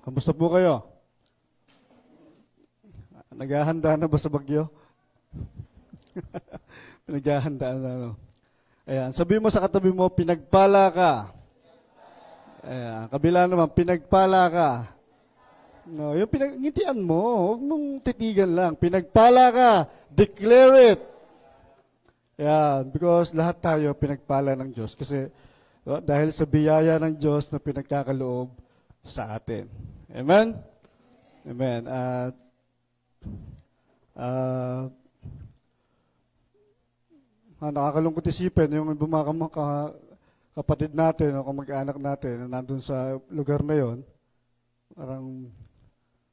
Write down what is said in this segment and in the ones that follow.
Kamusta po kayo? Naghahanda na ba sa bagyo? Naghahanda na, no? Ayan, sabihin mo sa katabi mo, pinagpala ka. Ayan, kabila naman, pinagpala ka. No, yung ngitian mo, huwag mong titigan lang. Pinagpala ka, declare it. Ayan, because lahat tayo pinagpala ng Diyos. Kasi dahil sa biyaya ng Diyos na pinagkakaloob sa atin. Amen? Amen. Nakakalungkot isipin yung kapatid natin o kamag-anak natin na nandun sa lugar na yon. Parang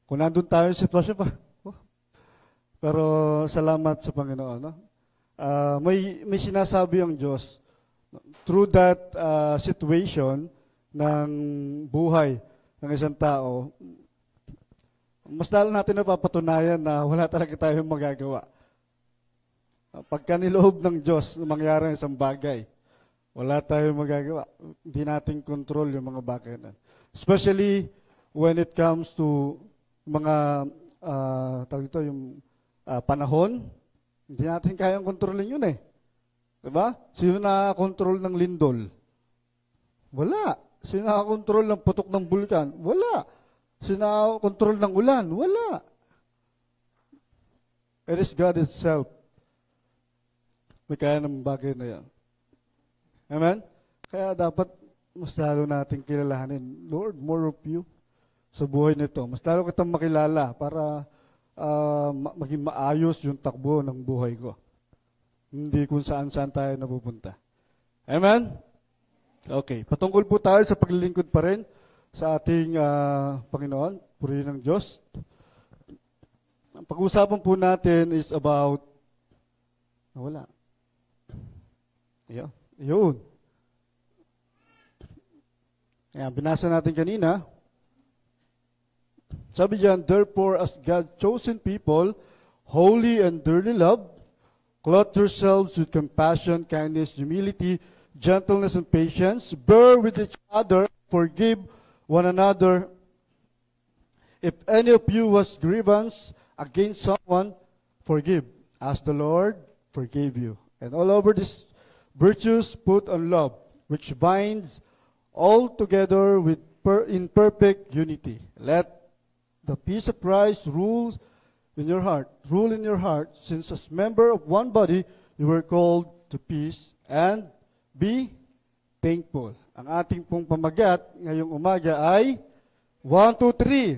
kung nandun tayo sa sitwasyon pa. Pero salamat sa Panginoon. No? May sinasabi ang Diyos through that situation ng buhay ng isang tao. Mas lalo natin napapatunayan na wala talaga tayong magagawa. Pagka niloob ng Diyos na mangyari isang bagay, wala tayong magagawa. Hindi natin control yung mga bagay na. Especially when it comes to mga panahon, hindi natin kayang kontrolin yun eh. Diba? Sino na-control ng lindol? Wala. Sino na-control ng putok ng bulkan? Wala. Sino na-control ng ulan? Wala. It is God itself. May kaya ng bagay na yan. Amen? Kaya dapat mas lalo natin kilalahanin, Lord, more of you sa buhay nito. Mas lalo kitang makilala para maging maayos yung takbo ng buhay ko. Hindi kung saan-saan tayo napupunta. Amen? Okay. Patungkol po tayo sa paglilingkod pa rin sa ating Panginoon, purihin ng Diyos. Ang pag-uusapan po natin is about wala. Yun. Ayan, binasa natin kanina. Sabi diyan, therefore, as God's chosen people, holy and dearly loved, clothe yourselves with compassion, kindness, humility, gentleness, and patience. Bear with each other, forgive one another. If any of you was grievance against someone, forgive, as the Lord forgave you. And all over these virtues put on love, which binds all together in perfect unity. Let the peace of Christ rule in your heart, since as member of one body, you were called to peace, and be thankful. Ang ating pong pamagat ngayong umaga ay 1, 2, 3.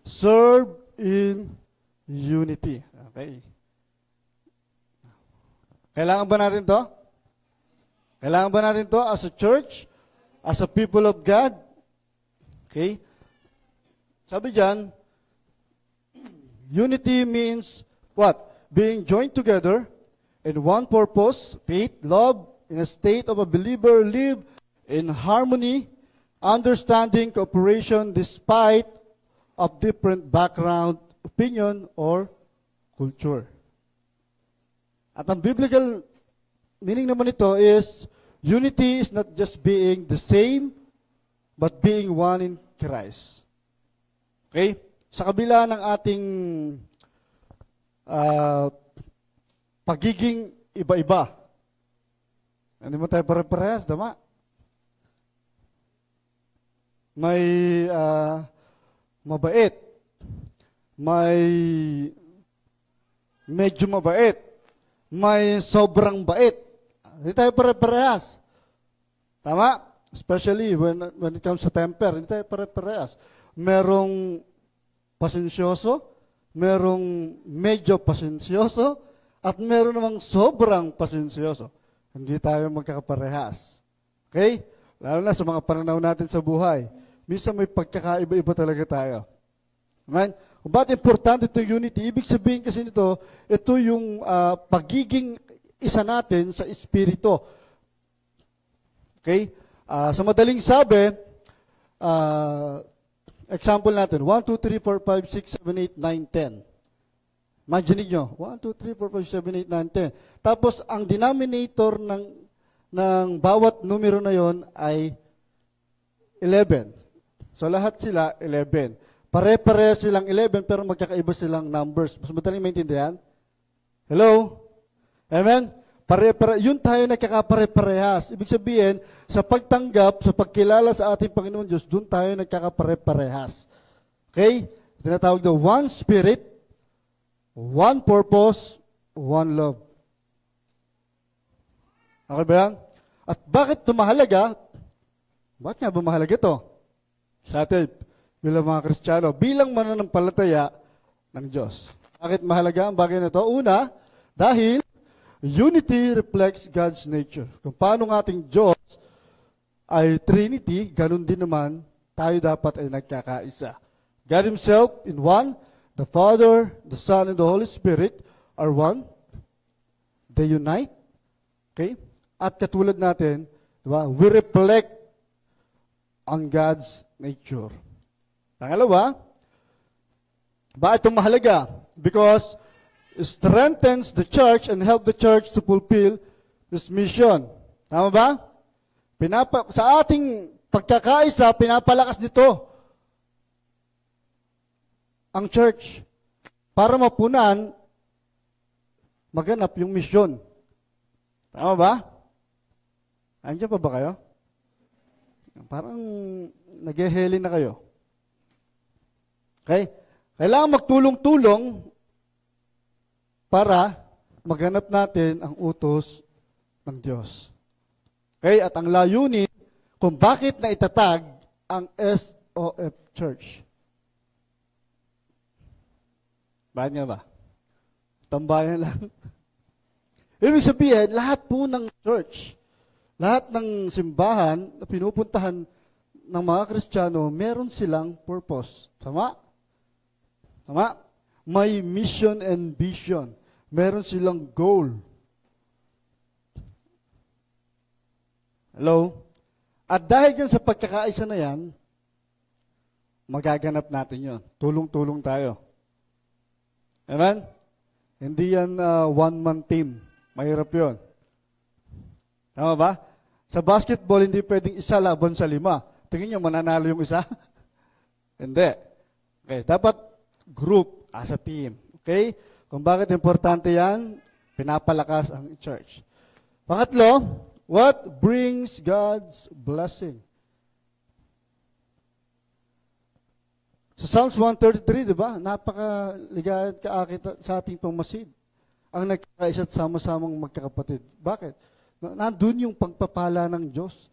Serve in unity. Okay. Kailangan ba natin to? Kailangan ba natin to as a church? As a people of God? Okay? Sabi diyan, unity means what? Being joined together in one purpose, faith, love, in a state of a believer, live in harmony, understanding, cooperation, despite of different background, opinion, or culture. At ang biblical meaning naman ito is, unity is not just being the same, but being one in Christ. Okay? Sa kabila ng ating pagiging iba-iba, hindi mo tayo pare-parehas, dama? May mabait, may medyo mabait, may sobrang bait. Hindi tayo pare-parehas. Tama? Especially when it comes to temper, hindi tayo pare-parehas. Merong pasensyoso, merong medyo pasensyoso, at meron namang sobrang pasensyoso. Hindi tayo magkakaparehas. Okay? Lalo na sa mga pananaw natin sa buhay. Minsan may pagkakaiba-iba talaga tayo. Amen? Kung ba't importante ito unity, ibig sabihin kasi nito, ito yung pagiging isa natin sa Espiritu. Okay? Sa madaling sabi, example natin, 1, 2, 3, 4, 5, 6, 7, 8, 9, 10. Imagine nyo, 1, 2, 3, 4, 5, 7, 8, 9, 10. Tapos, ang denominator ng bawat numero na yon ay 11. So lahat sila 11. Pare-pare silang 11 pero magkakaiba silang numbers. Mas madaling maintindihan? Hello? Amen? Pare-pare, yun tayo nagkakapare-parehas. Ibig sabihin, sa pagtanggap, sa pagkilala sa ating Panginoon Diyos, doon tayo nagkakapare-parehas. Okay? Tinatawag na one spirit, one purpose, one love. Okay ba yan? At bakit ito mahalaga? Bakit nga ba mahalaga ito? Sa atin, bilang mga Kristiyano, bilang mananampalataya ng Diyos. Bakit mahalaga ang bagay na ito? Una, dahil unity reflects God's nature. Kung paano ng ating Diyos ay Trinity, ganun din naman tayo dapat ay nagkakaisa. God Himself in one, the Father, the Son, and the Holy Spirit are one. They unite. Okay? At katulad natin, diba, we reflect on God's nature. Pangalawa, bakit ito mahalaga? Because it strengthens the church and help the church to fulfill its mission. Tama ba? Sa ating pagkakaisa, pinapalakas nito ang church para mapunan, maganap yung mission. Tama ba? Andiyan pa ba kayo? Parang nag-eheli na kayo. Okay? Kailangan magtulong-tulong para maganap natin ang utos ng Diyos. Okay? At ang layunin kung bakit na itatag ang SOF Church. Bakit nga ba? Tambayan lang. Ibig sabihin, lahat po ng church, lahat ng simbahan na pinupuntahan ng mga Kristiyano, meron silang purpose. Tama? Tama? May mission and vision. Meron silang goal. Hello? At dahil dyan sa pagkakaisa na yan, magaganap natin yon. Tulong-tulong tayo. Amen? Hindi yan one-man team. Mahirap yun. Tama ba? Sa basketball, hindi pwedeng isa laban sa 5. Tingin nyo, mananalo yung isa? Hindi. Okay, dapat group as a team. Okay? Kung bakit importante yan, pinapalakas ang church. Pangatlo, what brings God's blessing? Sa Psalms 133, di ba? Napakaligayad kaakit sa ating pamasid. Ang nagkakaisa at sama-samang magkakapatid. Bakit? Nandun yung pagpapala ng Diyos.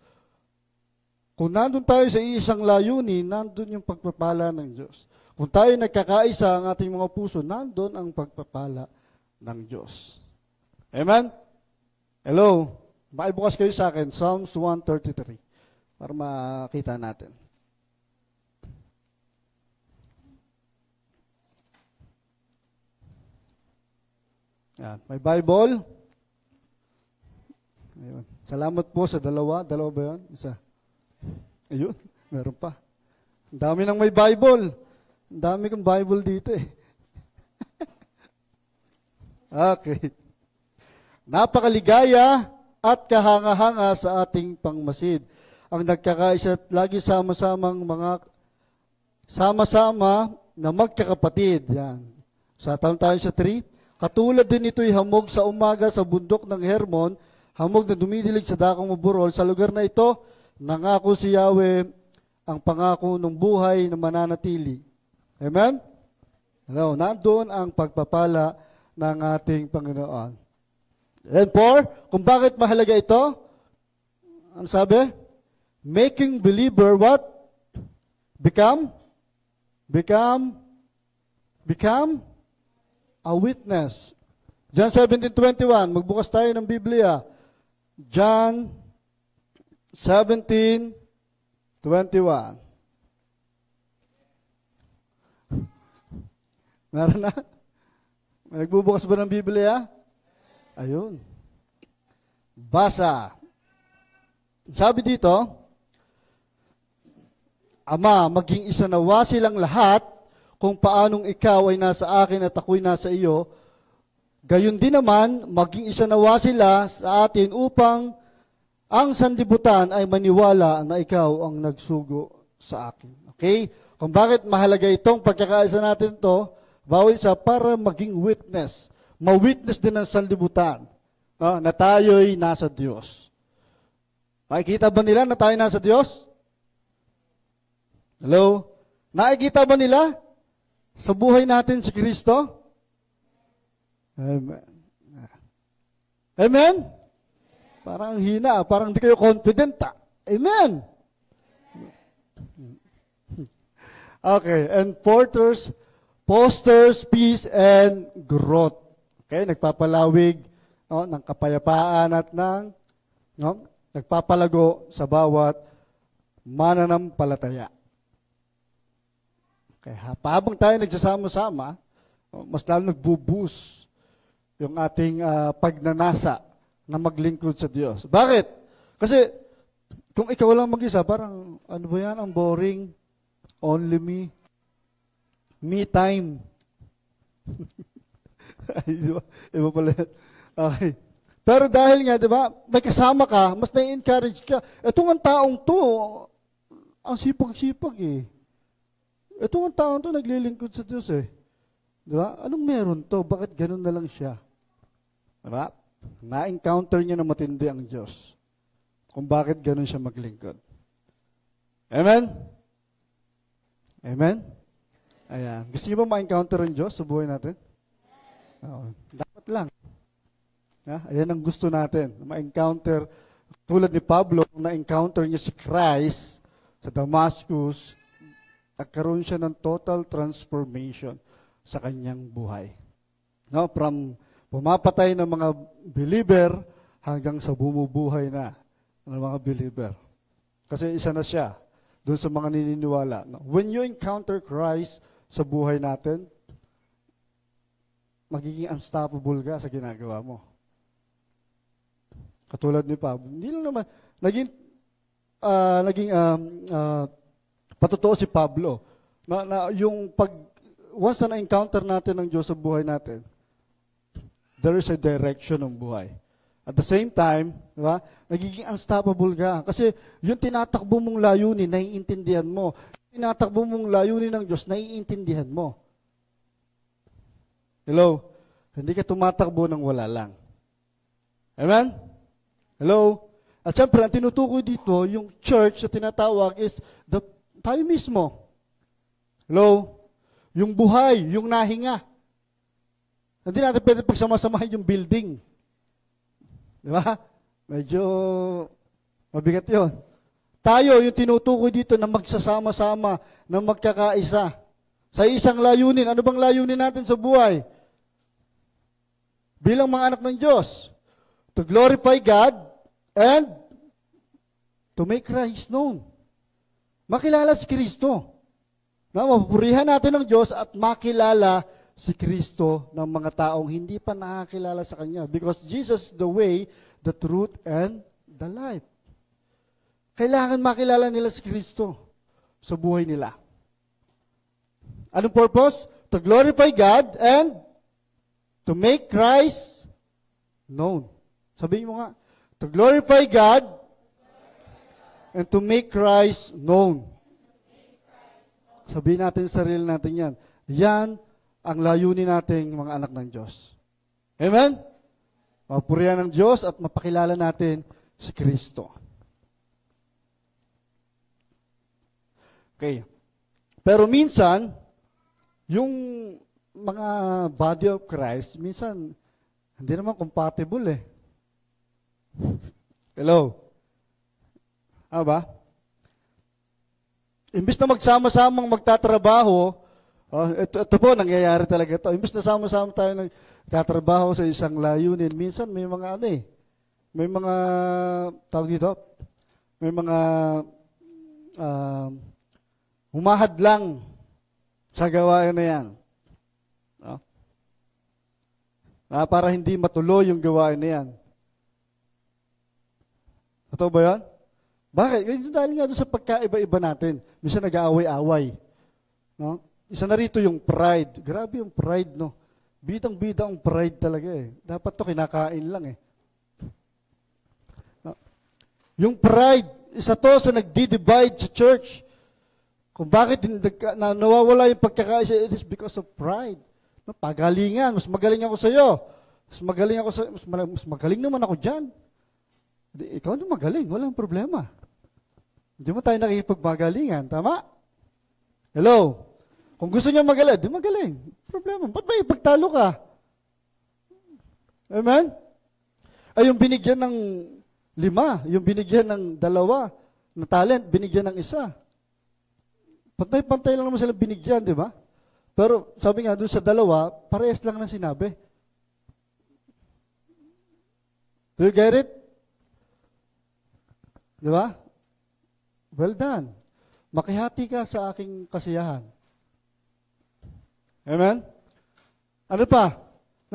Kung nandun tayo sa isang layunin, nandun yung pagpapala ng Diyos. Kung tayo nagkakaisa ang ating mga puso, nandun ang pagpapala ng Diyos. Amen? Hello? Maibukas kayo sa akin, Psalms 133, para makita natin. Yan. May Bible. Ayun. Salamat po sa dalawa. Dalawa ba yun? Isa. Ayun. Meron pa. Ang dami nang may Bible. Ang dami kong Bible dito eh. Okay. Napakaligaya at kahanga-hanga sa ating pangmasid. Ang nagkakaisa at lagi sama-samang mga sama-sama na magkakapatid. Yan. Sa taon tayo sa 3. Katulad din ito'y hamog sa umaga sa bundok ng Hermon, hamog na dumidilig sa dakong maburol. Sa lugar na ito, nangako si Yahweh ang pangako ng buhay na mananatili. Amen? Hello, nandoon ang pagpapala ng ating Panginoon. And 4, kung bakit mahalaga ito, ano sabi? Making believer what? Become a witness. John 17:21. Magbukas tayo ng Biblia. John 17:21. Meron na? May nagbubukas ba ng Biblia? Ayun. Basa. Sabi dito, Ama, maging isa nawa silang lahat kung paanong ikaw ay nasa akin at ako'y nasa iyo, gayon din naman, maging isa nawa sila sa atin upang ang sanlibutan ay maniwala na ikaw ang nagsugo sa akin. Okay? Kung bakit mahalaga itong pagkakaisa natin to, bawat isa para maging witness. Ma-witness din ng sanlibutan, no, na tayo'y nasa Diyos. Nakikita ba nila na tayo nasa Diyos? Hello? Nakikita ba nila sa buhay natin si Kristo? Amen. Amen? Parang hina, parang hindi kayo confident. Amen? Okay, and fosters peace and growth. Okay, nagpapalawig, no, ng kapayapaan at nagpapalago sa bawat mananampalataya. Okay, habang tayo nagsasama-sama, mas lalo nagbo-boost yung ating pagnanasa na maglingkod sa Diyos. Bakit? Kasi kung ikaw lang mag-isa, parang ano ba yan, ang boring, only me, me time. Iba pala yan. Okay. Pero dahil nga, di ba, may kasama ka, mas na-encourage ka. Itong ang taong to, ang sipag-sipag eh. Itong ang taong to, naglilingkod sa Diyos eh. Di ba? Anong meron to? Bakit ganun na lang siya? Di ba? Na-encounter niya na matindi ang Diyos. Kung bakit ganun siya maglingkod. Amen? Amen? Ayan. Gusto niyo ba ma-encounter ang Diyos sa buhay natin? Oo. Dapat lang. Ayan ang gusto natin. Ma-encounter, tulad ni Pablo, na-encounter niya si Christ sa Damascus, nagkaroon siya ng total transformation sa kanyang buhay. No? From pumapatay ng mga believer hanggang sa bumubuhay na ng mga believer. Kasi isa na siya doon sa mga nininiwala. No? When you encounter Christ sa buhay natin, magiging unstoppable ka sa ginagawa mo. Katulad ni Pablo. Hindi lang naman, naging patotoo si Pablo. Yung once na na-encounter natin ng Diyos sa buhay natin, there is a direction ng buhay. At the same time, di ba, nagiging unstoppable ka. Kasi yung tinatakbo mong layunin, naiintindihan mo. Yung tinatakbo mong layunin ng Diyos, naiintindihan mo. Hello? Hindi ka tumatakbo ng wala lang. Amen? Hello? At syempre, ang tinutukoy dito, yung church na tinatawag is tayo mismo. Hello? Yung buhay, yung nahinga. Hindi natin pwede pagsama-samahin yung building. Di ba? Medyo mabigat yun. Tayo, yung tinutukoy dito na magsasama-sama, na magkakaisa. Sa isang layunin. Ano bang layunin natin sa buhay? Bilang mga anak ng Diyos. To glorify God and to make Christ known. Makilala si Kristo. Na mapupurihan natin ng Diyos at makilala si Kristo ng mga taong hindi pa nakakilala sa Kanya. Because Jesus is the way, the truth, and the life. Kailangan makilala nila si Kristo sa buhay nila. Anong purpose? To glorify God and to make Christ known. Sabihin mo nga, to glorify God and to make Christ known. Sabihin natin sa sarili natin yan. Yan ang layunin nating mga anak ng Diyos. Amen? Mapurihan ng Diyos at mapakilala natin si Kristo. Okay. Pero minsan, yung mga body of Christ, minsan, hindi naman compatible eh. Hello? Ba? Imbis na magsama-samang magtatrabaho, ito po, nangyayari talaga ito. Imbis na sama-sama tayo nagtatrabaho sa isang layunin, minsan may mga may mga, tawag dito, may mga humahadlang sa gawain na yan. No? Para hindi matuloy yung gawain na yan. Totoo ba yan? Bakit? Dahil nga doon sa pagkaiba-iba natin. Minsan nag-aaway-away. No? Isa na rito yung pride. Grabe yung pride, no? Bidang-bida ang pride talaga eh. Dapat to kinakain lang eh. No? Yung pride, isa to sa nagdi-divide sa church. Kung bakit nawawala yung pagkakaisa, it is because of pride. No, pagalingan, mas magaling ako sa iyo. Mas magaling naman ako diyan. Ikaw na magaling, walang problema. Hindi mo tayo nakikipagmagalingan, tama? Hello? Kung gusto niya magaling, di magaling. Problema, ba't may ipagtalo ka? Amen? Ay, yung binigyan ng 5, yung binigyan ng 2 na talent, binigyan ng 1. Pantay-pantay lang naman sila binigyan, di ba? Pero sabi nga doon sa 2, parehas lang ng sinabi. Do you get it? Di ba? Well done. Makihati ka sa aking kasiyahan. Amen? Ano pa?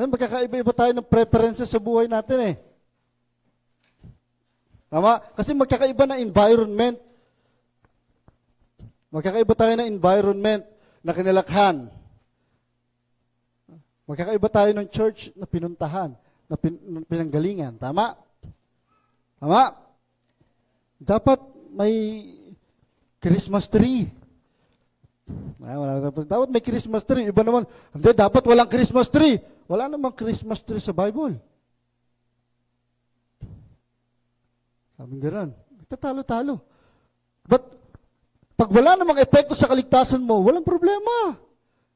Magkakaiba-iba tayo ng preferences sa buhay natin eh. Tama? Kasi magkakaiba na environment. Magkakaiba tayo ng environment na kinalakhan. Magkakaiba tayo ng church na pinuntahan, na pinanggalingan. Tama? Tama? Dapat may Christmas tree. Dapat may Christmas tree. Iba naman, hindi, dapat walang Christmas tree. Wala namang Christmas tree sa Bible. Sabi nga rin, tatalo-talo. But, pag wala namang epekto sa kaligtasan mo, walang problema.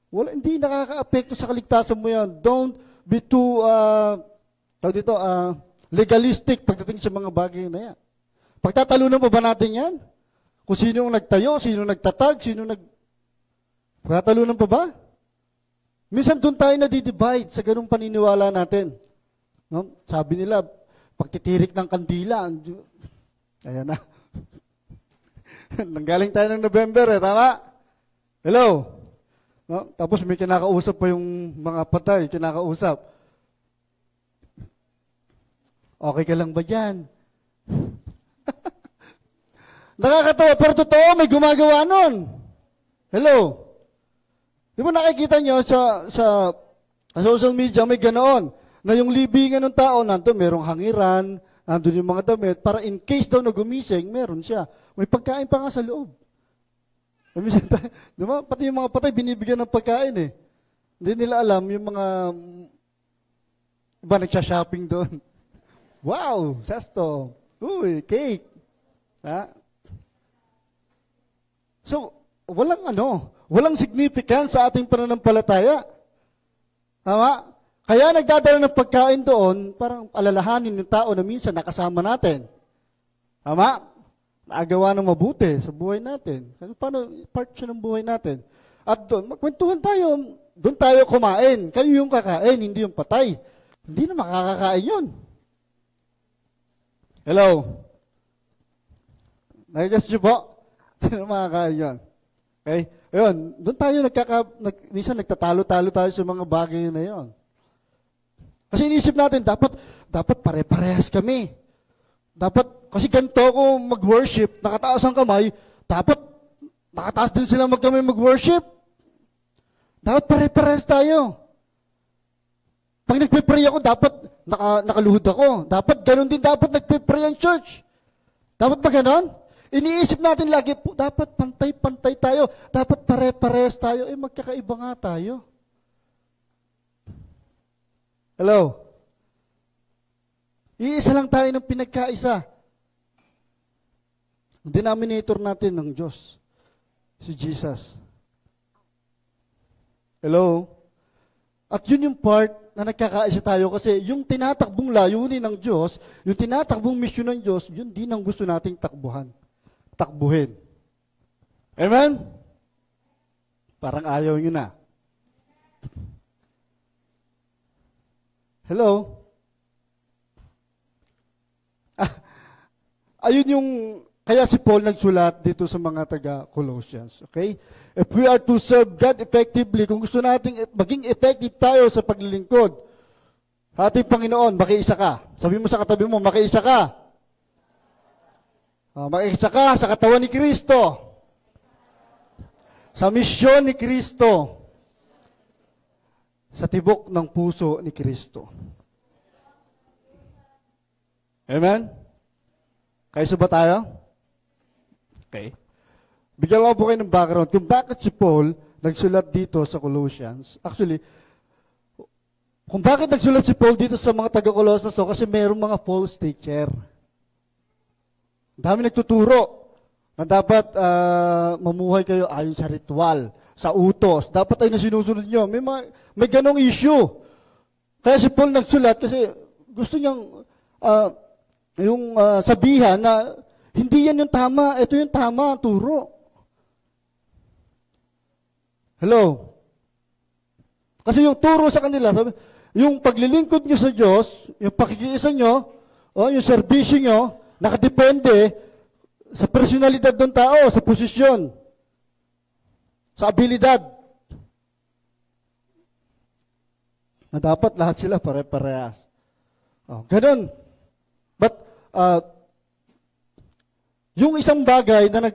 Hindi nakaka-apekto sa kaligtasan mo yan. Don't be too, legalistic pagdating sa mga bagay na yan. Pagtatalunan pa ba natin yan? Kung sino yung nagtayo, sino nagtatag, pagtatalunan pa ba? Minsan doon tayo nadidivide sa ganung paniniwala natin. No? Sabi nila, pagtitirik ng kandila, ayan na. Nanggaling tayo ng November tama? Hello? No? Tapos may kinakausap pa yung mga patay, kinakausap. Okay ka lang ba dyan? Nakakatawa, pero totoo, may gumagawa nun. Hello? Di ba nakikita nyo sa social media, may ganoon, na yung libingan ng tao, nandun merong hangiran, nandun yung mga damit, para in case daw na gumising, meron siya. May pagkain pa nga sa loob. Di ba? Pati yung mga patay, binibigyan ng pagkain eh. Hindi nila alam, yung mga iba nagsha-shopping doon. Wow! Sesto! Uy, cake! Ha? So, walang significance sa ating pananampalataya. Tama? Kaya nagdadala ng pagkain doon, parang alalahanin yung tao na minsan nakasama natin. Tama? Naagawa ng mabuti sa buhay natin. Paano part siya ng buhay natin? At doon, magkwentuhan tayo. Doon tayo kumain. Kayo yung kakain, hindi yung patay. Hindi na makakakain yun. Hello? Nag-guess niyo po? Hindi na makakakain yun. Okay? Ayun, doon tayo minsan nagtatalo-talo tayo sa mga bagay na yun. Kasi inisip natin, dapat pare-parehas kami. Kasi ganito ako mag-worship, nakataas ang kamay, dapat nakataas din sila kami mag-worship. Dapat pare-parehas tayo. Pag nagpe-pray ako, dapat nakaluhod ako. Dapat ganun din dapat nagpe-pray ang church. Dapat ba ganun? Iniisip natin lagi po, dapat pantay-pantay tayo. Dapat pare-parehas tayo. Magkakaiba nga tayo. Hello? Iisa lang tayo ng pinagkaisa. Ang denominator natin ng Diyos, si Jesus. Hello? At yun yung part na nagkakaisa tayo kasi yung tinatakbong layunin ng Diyos, yung tinatakbong misyon ng Diyos, yun din ang gusto nating takbuhin. Amen? Parang ayaw nyo na. Hello? Ayun yung, kaya si Paul nagsulat dito sa mga taga-Colossians. Okay? If we are to serve God effectively, kung gusto nating maging effective tayo sa paglilingkod, ating Panginoon, makiisa ka. Sabi mo sa katabi mo, makiisa ka. Makiisa ka sa katawan ni Kristo. Sa misyon ni Kristo. Sa tibok ng puso ni Kristo. Amen? Kaysa ba tayo? Okay. Bigyan ko po kayo ng background kung bakit si Paul nagsulat dito sa Colossians. Actually, kung bakit nagsulat si Paul dito sa mga taga-Colossus, kasi mayroong mga false teacher. Dami nagtuturo na dapat mamuhay kayo ayon sa ritual, sa utos. Dapat ay nasinusunod nyo. May ganong issue. Kaya si Paul nagsulat kasi gusto niyang sabihan na hindi yan yung tama, ito yung tama, turo. Hello? Kasi yung turo sa kanila, yung paglilingkod nyo sa Diyos, yung pakikiisa nyo, yung serbisyo nyo, nakadepende sa personalidad ng tao, sa posisyon, sa abilidad. Na dapat lahat sila pare-parehas. Ganun. But, yung isang bagay na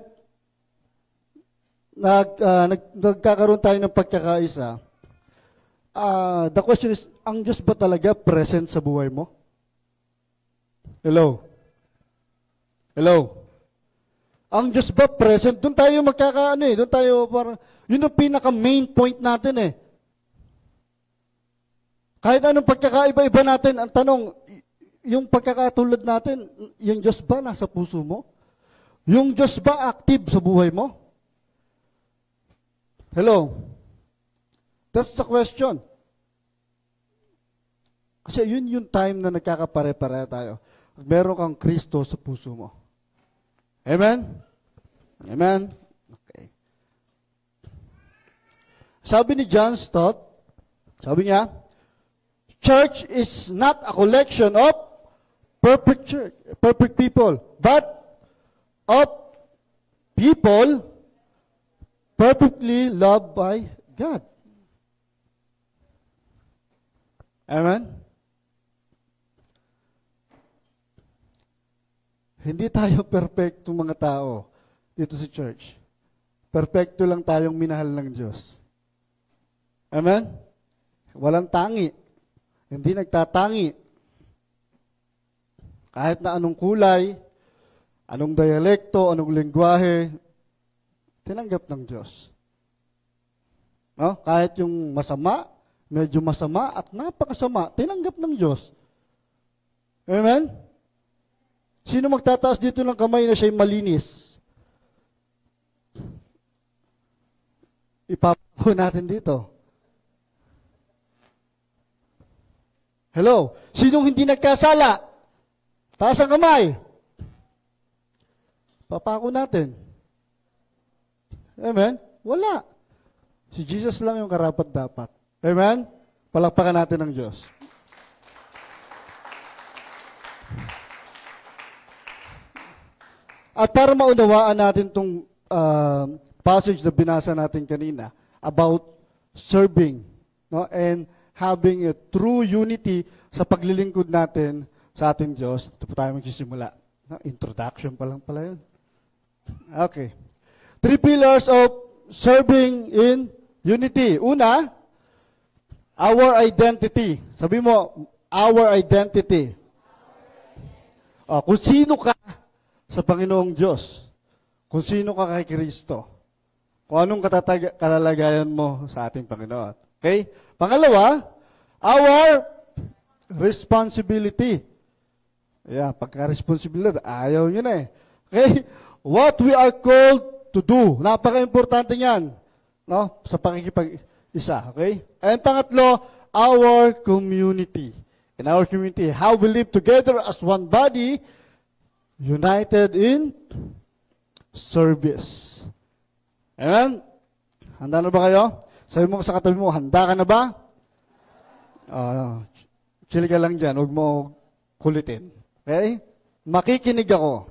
nagkakaroon tayo ng pagkakaisa, the question is, ang Diyos ba talaga present sa buhay mo? Hello? Hello? Ang Diyos ba present? Doon tayo doon tayo yun ang pinaka-main point natin Kahit anong pagkakaiba-iba natin, ang tanong, yung pagkakatulad natin, yung Diyos ba nasa puso mo? Yung Diyos ba active sa buhay mo? Hello? That's the question. Kasi yun yung time na nagkakapare-pare tayo. Meron kang Kristo sa puso mo. Amen? Amen? Okay. Sabi ni John Stott, sabi niya, church is not a collection of perfect people, but of people perfectly loved by God. Amen? Hindi tayo perfecto mga tao dito sa church. Perfecto lang tayong minahal ng Diyos. Amen? Walang tangi. Hindi nagtatangi. Kahit na anong kulay, anong dialekto, anong lengguwahe, tinanggap ng Diyos. No? Kahit yung masama, medyo masama at napakasama, tinanggap ng Diyos. Amen? Sino magtataas dito ng kamay na siya'y malinis? Ipapako natin dito. Hello? Sinong hindi nagkasala? Taas ang kamay. Papako natin. Amen? Wala. Si Jesus lang yung karapat-dapat. Amen? Palakpakan natin ng Diyos. At para maunawaan natin itong passage na binasa natin kanina about serving, no, and having a true unity sa paglilingkod natin sa ating Diyos. Ito po tayo magsisimula. No, introduction pa lang pala yun. Okay. 3 pillars of serving in unity. Una, our identity. Sabi mo, our identity. Kung sino ka sa Panginoong Diyos, kung sino ka kay Kristo, kung anong kalalagayan mo sa ating Panginoon. Okay? Pangalawa, our responsibility. Yeah, pagka-responsibilidad, ayaw nyo na Okay? What we are called to do. Napaka-importante yan. No? Sa pakikipag-isa. Okay? And pangatlo, our community. In our community, how we live together as one body, united in service. Amen? Handa na ba kayo? Sabi mo sa katabi mo, handa ka na ba? Chill ka lang dyan. Huwag mo kulitin. Okay? Makikinig ako.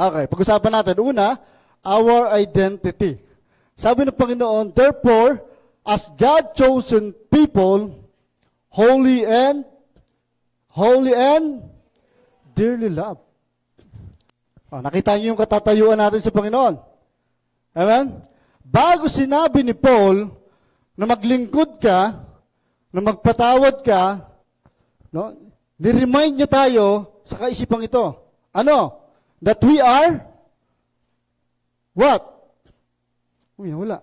Okay, pag-usapan natin. Una, our identity. Sabi ng Panginoon, therefore, as God-chosen people, holy and dearly loved. Nakita niyo yung katatayuan natin sa Panginoon. Amen? Bago sinabi ni Paul na maglingkod ka, na magpatawad ka, no, niremind niya tayo sa kaisipang ito. Ano? That we are What? Uy, wala.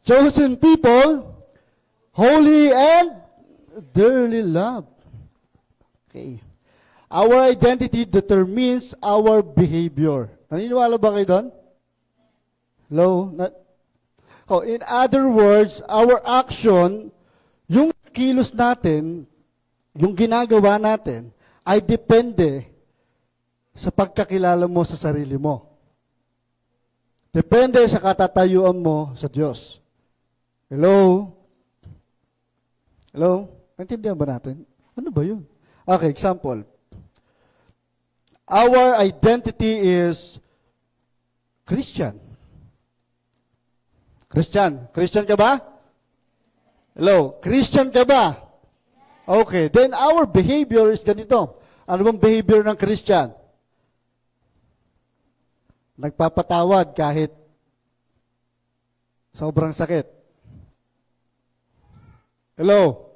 Chosen people, holy and dearly loved. Okay. Our identity determines our behavior. Naniniwala ba kayo doon? Hello? In other words, our action, yung kilos natin, yung ginagawa natin, ay depende sa pagkakilala mo sa sarili mo. Depende sa katatayuan mo sa Diyos. Hello? Hello? Naintindihan ba natin? Ano ba yun? Okay, example. Our identity is Christian. Christian. Christian ka ba? Hello? Christian ka ba? Okay. Then our behavior is ganito. Ano bang behavior ng Christian? Nagpapatawad kahit sobrang sakit. Hello?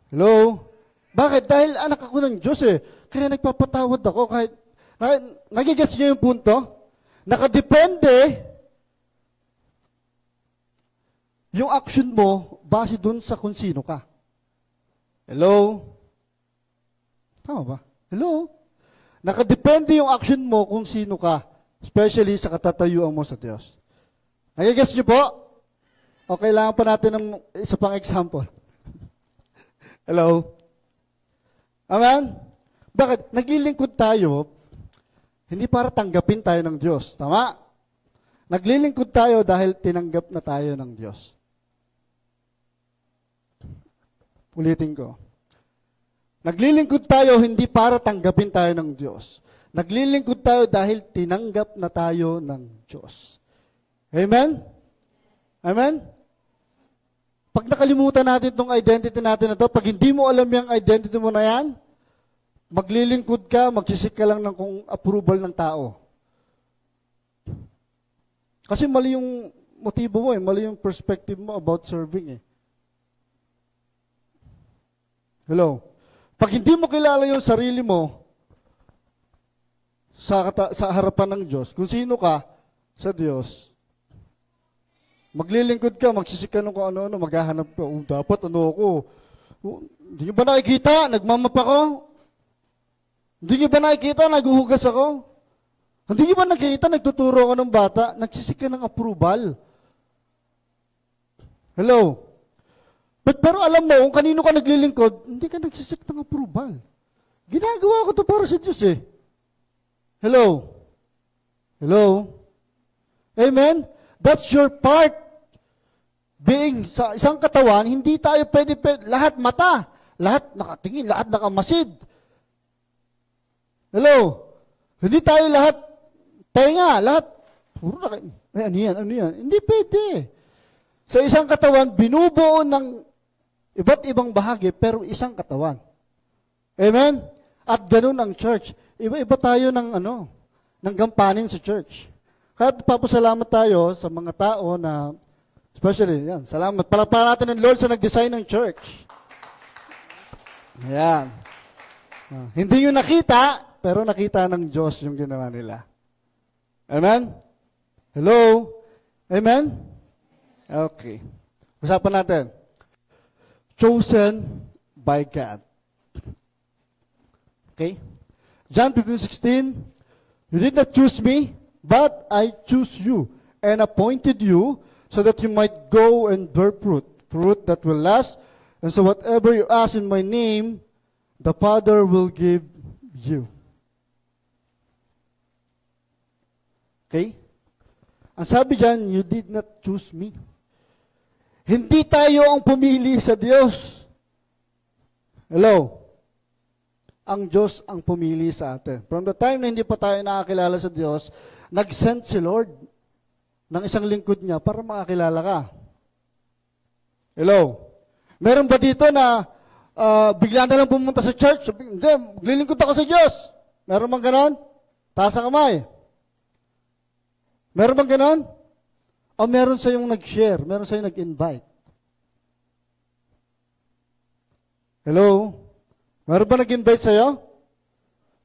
Hello? Bakit? Dahil anak ako ng Diyos eh. Kaya nagpapatawad ako kahit... Nagigets niyo yung punto? Nakadepende yung action mo base dun sa kung sino ka. Hello? Tama ba? Hello? Nakadepende yung action mo kung sino ka, especially sa katatayuan mo sa Diyos. Nagigets niyo po? O kailangan pa natin ng isa pang example. Hello? Amen? Bakit? Naglilingkod tayo, hindi para tanggapin tayo ng Diyos. Tama? Naglilingkod tayo dahil tinanggap na tayo ng Diyos. Ulitin ko. Naglilingkod tayo hindi para tanggapin tayo ng Diyos. Naglilingkod tayo dahil tinanggap na tayo ng Diyos. Amen? Amen? Pag nakalimutan natin itong identity natin na ito, pag hindi mo alam yung identity mo na yan, maglilingkod ka, magsisik ka lang ng kung approval ng tao. Kasi mali yung motibo mo eh, mali yung perspective mo about serving eh. Hello? Pag hindi mo kilala yung sarili mo sa harapan ng Diyos, kung sino ka sa Diyos, maglilingkod ka, magsisik ka ng kung ano-ano, maghahanap ka, dapat ano ako. Hindi nyo ba nakikita? Nagmamap ako? Hindi nyo ba nakikita? Naguhugas ako? Hindi nyo ba nakikita? Nagtuturo ako ng bata? Nagsisik ka ng approval. Hello? Pero alam mo, kung kanino ka naglilingkod, hindi ka nagsisik ng approval. Ginagawa ko to para sa Diyos eh. Hello? Hello? Amen? That's your part. Being sa isang katawan, hindi tayo pwede lahat mata, lahat nakatingin, lahat nakamasid. Hello? Hindi tayo lahat tenga, lahat, puro ano yan? Hindi pwede. Sa isang katawan, binubuo ng iba't ibang bahagi, pero isang katawan. Amen? At ganun ang church. Iba-iba tayo ng gampanin sa church. Kaya papasalamat tayo sa mga tao na, especially, yan, salamat. Palakpakan natin ng Lord sa nag-design ng church. Ayan. Hindi nyo nakita, pero nakita ng Diyos yung ginawa nila. Amen? Hello? Amen? Okay. Usapan natin. Chosen by God. Okay? John 15:16, you did not choose me, but I choose you and appointed you so that you might go and bear fruit, fruit that will last. And so whatever you ask in my name, the Father will give you. Okay? Ang sabi dyan, you did not choose me. Hindi tayo ang pumili sa Diyos. Hello? Ang Diyos ang pumili sa atin. From the time na hindi pa tayo nakakilala sa Diyos, nag-send si Lord ng isang lingkod niya para makakilala ka. Hello? Meron ba dito na bigla na lang pumunta sa church? Hindi, maglilingkod ako sa Diyos. Meron bang ganon? Taas ang kamay. Meron bang ganon? O meron sa yung nag-share? Meron sa yung nag-invite? Hello? Meron ba nag-invite sa'yo?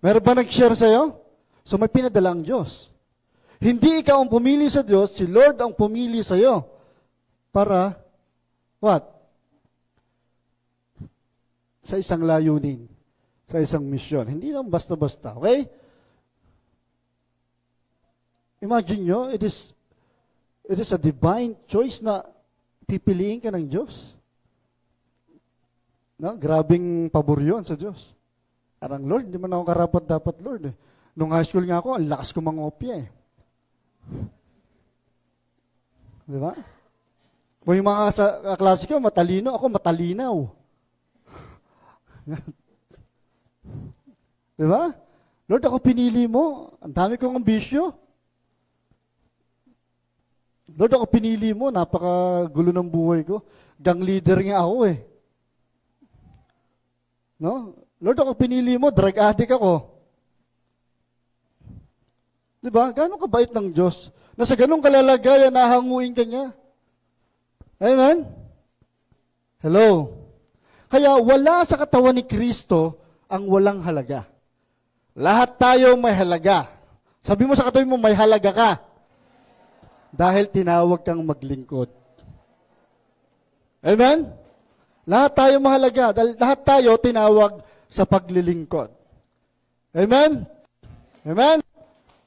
Meron ba nag-share sa'yo? So may pinadala ang Diyos. Hindi ikaw ang pumili sa Diyos, si Lord ang pumili sa'yo. Para, what? Sa isang layunin. Sa isang misyon. Hindi lang basta-basta. Okay? Imagine nyo, it is a divine choice na pipiliin ka ng Diyos. No? Grabing pabor yun sa Diyos. Parang, Lord, hindi man ako karapat-dapat, Lord. Nung high school nga ako, ang lakas ko mangopya eh. Di ba? Kung yung mga klase ko, matalino, ako matalinaw. Di ba? Lord, ako pinili mo. Ang dami kong ambisyo. Lord, ako pinili mo. Napakagulo ng buhay ko. Gang leader nga ako eh. No? Lord, ako pinili mo. Drug addict ako. Diba? Gano'ng kabait ng Diyos? Na sa ganong kalalagayan, nahanguin ka niya. Amen? Hello? Kaya wala sa katawan ni Kristo ang walang halaga. Lahat tayo may halaga. Sabi mo sa katawan mo, may halaga ka. Dahil tinawag kang maglingkod. Amen? Lahat tayo mahalaga. Dahil lahat tayo tinawag sa paglilingkod. Amen? Amen?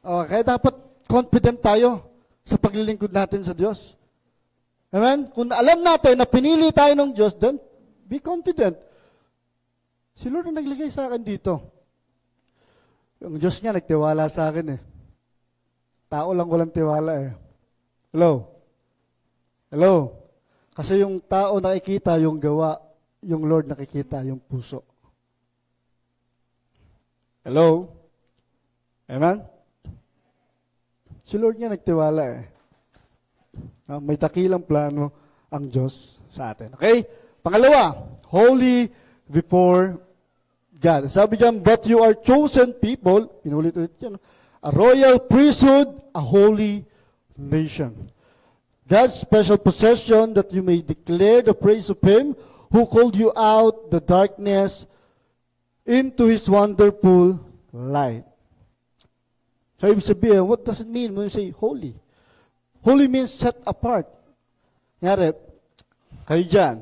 Okay, dapat confident tayo sa paglilingkod natin sa Diyos. Amen? Kung alam natin na pinili tayo ng Diyos, then be confident. Si Lord ang naglagay sa akin dito. Yung Diyos nga nagtiwala sa akin eh. Tao lang walang tiwala eh. Hello? Hello? Kasi yung tao nakikita yung gawa, yung Lord nakikita yung puso. Hello? Amen? Si Lord nga nagtiwala eh. May dakilang plano ang Diyos sa atin. Okay? Pangalawa, holy before God. Sabi diyan, but you are chosen people, pinulit-ulit yan, a royal priesthood, a holy nation. God's special possession that you may declare the praise of Him who called you out the darkness into His wonderful light. So, ibig sabihin, what does it mean when you say holy? Holy means set apart. Ngayari, kayo dyan,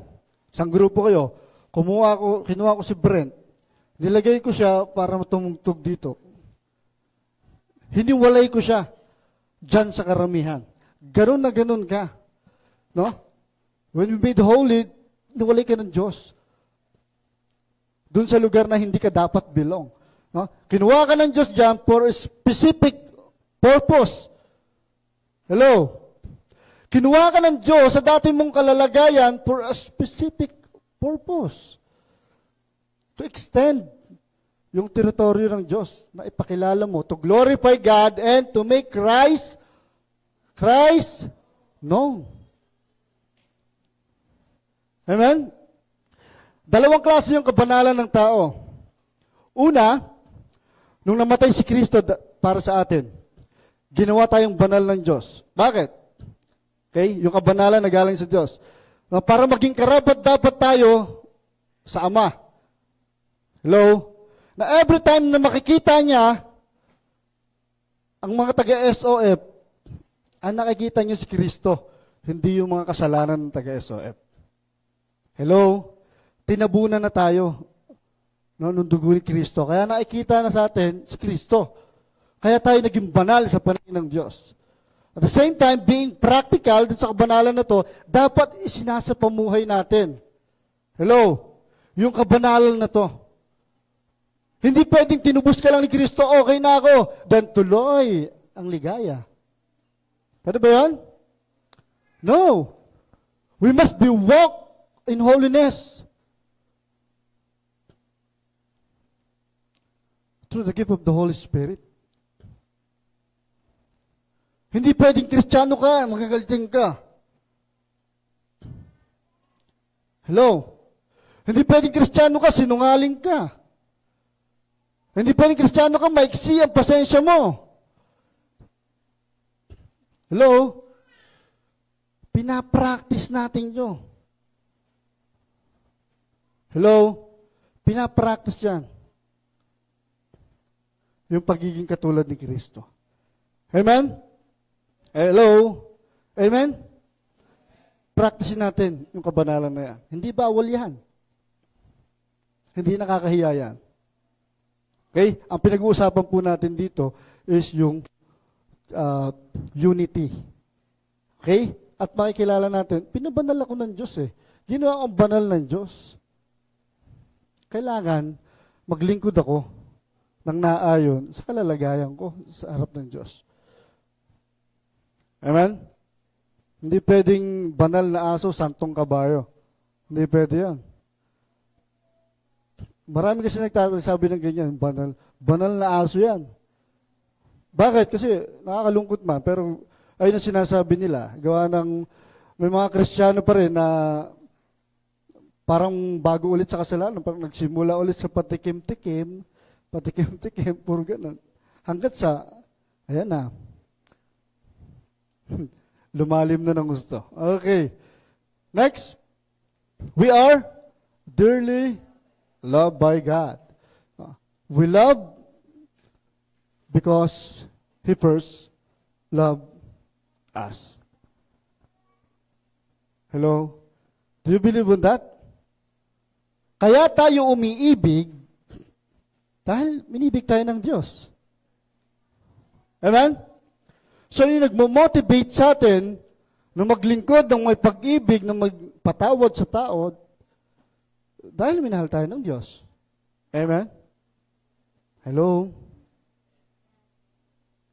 isang grupo kayo, kinuha ko si Brent, nilagay ko siya para tumugtog dito. Hiniwalay ko siya dyan sa karamihan. Ganun na ganun ka. No? When we made holy, niwalay ka ng Diyos. Doon sa lugar na hindi ka dapat belong. No? Kinuha ka ng Diyos dyan for a specific purpose. Hello? Kinuha ka ng Diyos sa dati mong kalalagayan for a specific purpose. To extend yung teritoryo ng Diyos na ipakilala mo, to glorify God and to make Christ known. Amen? Dalawang klase yung kabanalan ng tao. Una, nung namatay si Kristo para sa atin, ginawa tayong banal ng Diyos. Bakit? Okay? Yung kabanalan na galing sa Diyos. Para maging karapat-dapat tayo sa Ama. Hello? Na every time na makikita niya, ang mga taga-SOF, ang nakikita niyo si Kristo, hindi yung mga kasalanan ng taga-SOF. Hello? Tinabunan na tayo. No, nung dugo ni Kristo. Kaya nakikita na sa atin si Kristo. Kaya tayo naging banal sa paningin ng Diyos. At the same time, being practical dun sa kabanalan na to, dapat isinasapamuhay natin. Hello? Yung kabanalan na to. Hindi pwedeng tinubos ka lang ni Kristo, okay na ako. Then tuloy ang ligaya. Pwede ba yan? No. We must be walk in holiness. Through the gift of the Holy Spirit. Hindi pwedeng Kristiyano ka, magagalitin ka. Hello? Hindi pwedeng Kristiyano ka, sinungaling ka. Hindi pwedeng Kristiyano ka, maiksi ang pasensya mo. Hello? Pinapractice natin yun. Hello? Pinapractice yan. yung pagiging katulad ni Kristo. Amen? Hello? Amen? Practicein natin yung kabanalan na yan. Hindi bawal yan. Hindi nakakahiya yan. Okay? Ang pinag-uusapan po natin dito is yung unity. Okay? At makikilala natin, pinabanal ako ng Diyos eh. Ginawa akong banal ng Diyos. Kailangan maglingkod ako ng naayon sa kalalagayan ko sa harap ng Diyos. Amen? Hindi pwedeng banal na aso, santong kabayo. Hindi pwede yan. Marami kasi nagsasabi ng ganyan, banal na aso yan. Bakit? Kasi nakakalungkot man, pero ayun ang sinasabi nila. Gawa ng, may mga Kristiyano pa rin na parang bago ulit sa kasalanan, parang nagsimula ulit sa patikim-tikim, puro ganun. Hanggat sa, ayan na, lumalim na ng gusto. Okay. Next, we are dearly loved by God. We love because He first loved us. Hello? Do you believe in that? Kaya tayo umiibig dahil minibig tayo ng Diyos. Amen? So yung nagmo-motivate sa atin na maglingkod ng may pag-ibig, na magpatawad sa tao, dahil minahal tayo ng Diyos. Amen? Hello?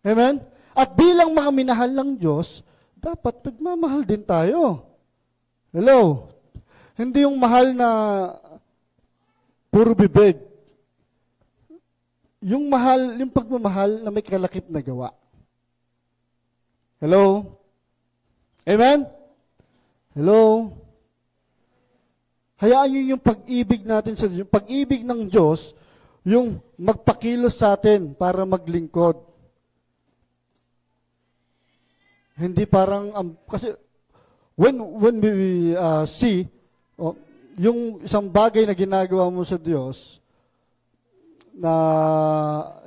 Amen? At bilang mga minahal ng Diyos, dapat nagmamahal din tayo. Hello? Hindi yung mahal na puro bibig. Yung mahal, yung pagmamahal na may kalakip na gawa. Hello? Amen? Hello? Hayaan nyo yung pag-ibig natin sa Diyos, yung pag-ibig ng Diyos, yung magpakilos sa atin para maglingkod. Hindi parang, kasi when we see, yung isang bagay na ginagawa mo sa Diyos, na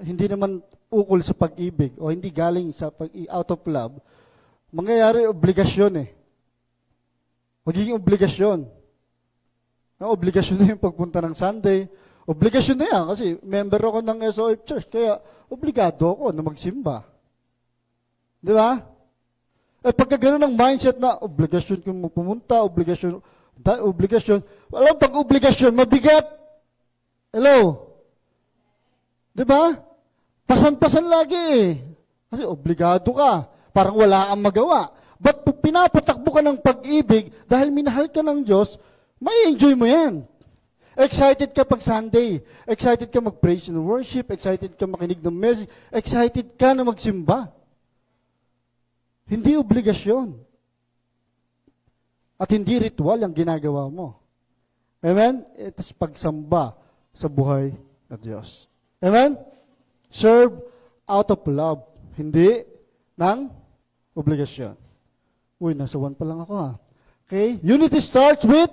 hindi naman ukol sa pag-ibig, o hindi galing sa out of love, mangyayari obligasyon eh. Magiging obligasyon. Obligasyon na yung pagpunta ng Sunday. Obligasyon na yan kasi member ako ng SOF Church. Kaya obligado ako na magsimba. Di ba? Eh pagka gano'n ang mindset na obligasyon kung pumunta, obligasyon. Alam, pag obligasyon, mabigat. Hello? Di ba? Pasan-pasan lagi eh. Kasi obligado ka. Parang wala kang magawa. But pinapatakbo ka ng pag-ibig dahil minahal ka ng Diyos, may enjoy mo yan. Excited ka pag Sunday. Excited ka mag-praise and worship. Excited ka makinig ng message. Excited ka na magsimba. Hindi obligasyon. At hindi ritual ang ginagawa mo. Amen? Ito is pagsamba sa buhay ng Diyos. Amen? Serve out of love. Hindi ng obligasyon. Uy, nasa one pa lang ako ha. Okay? Unity starts with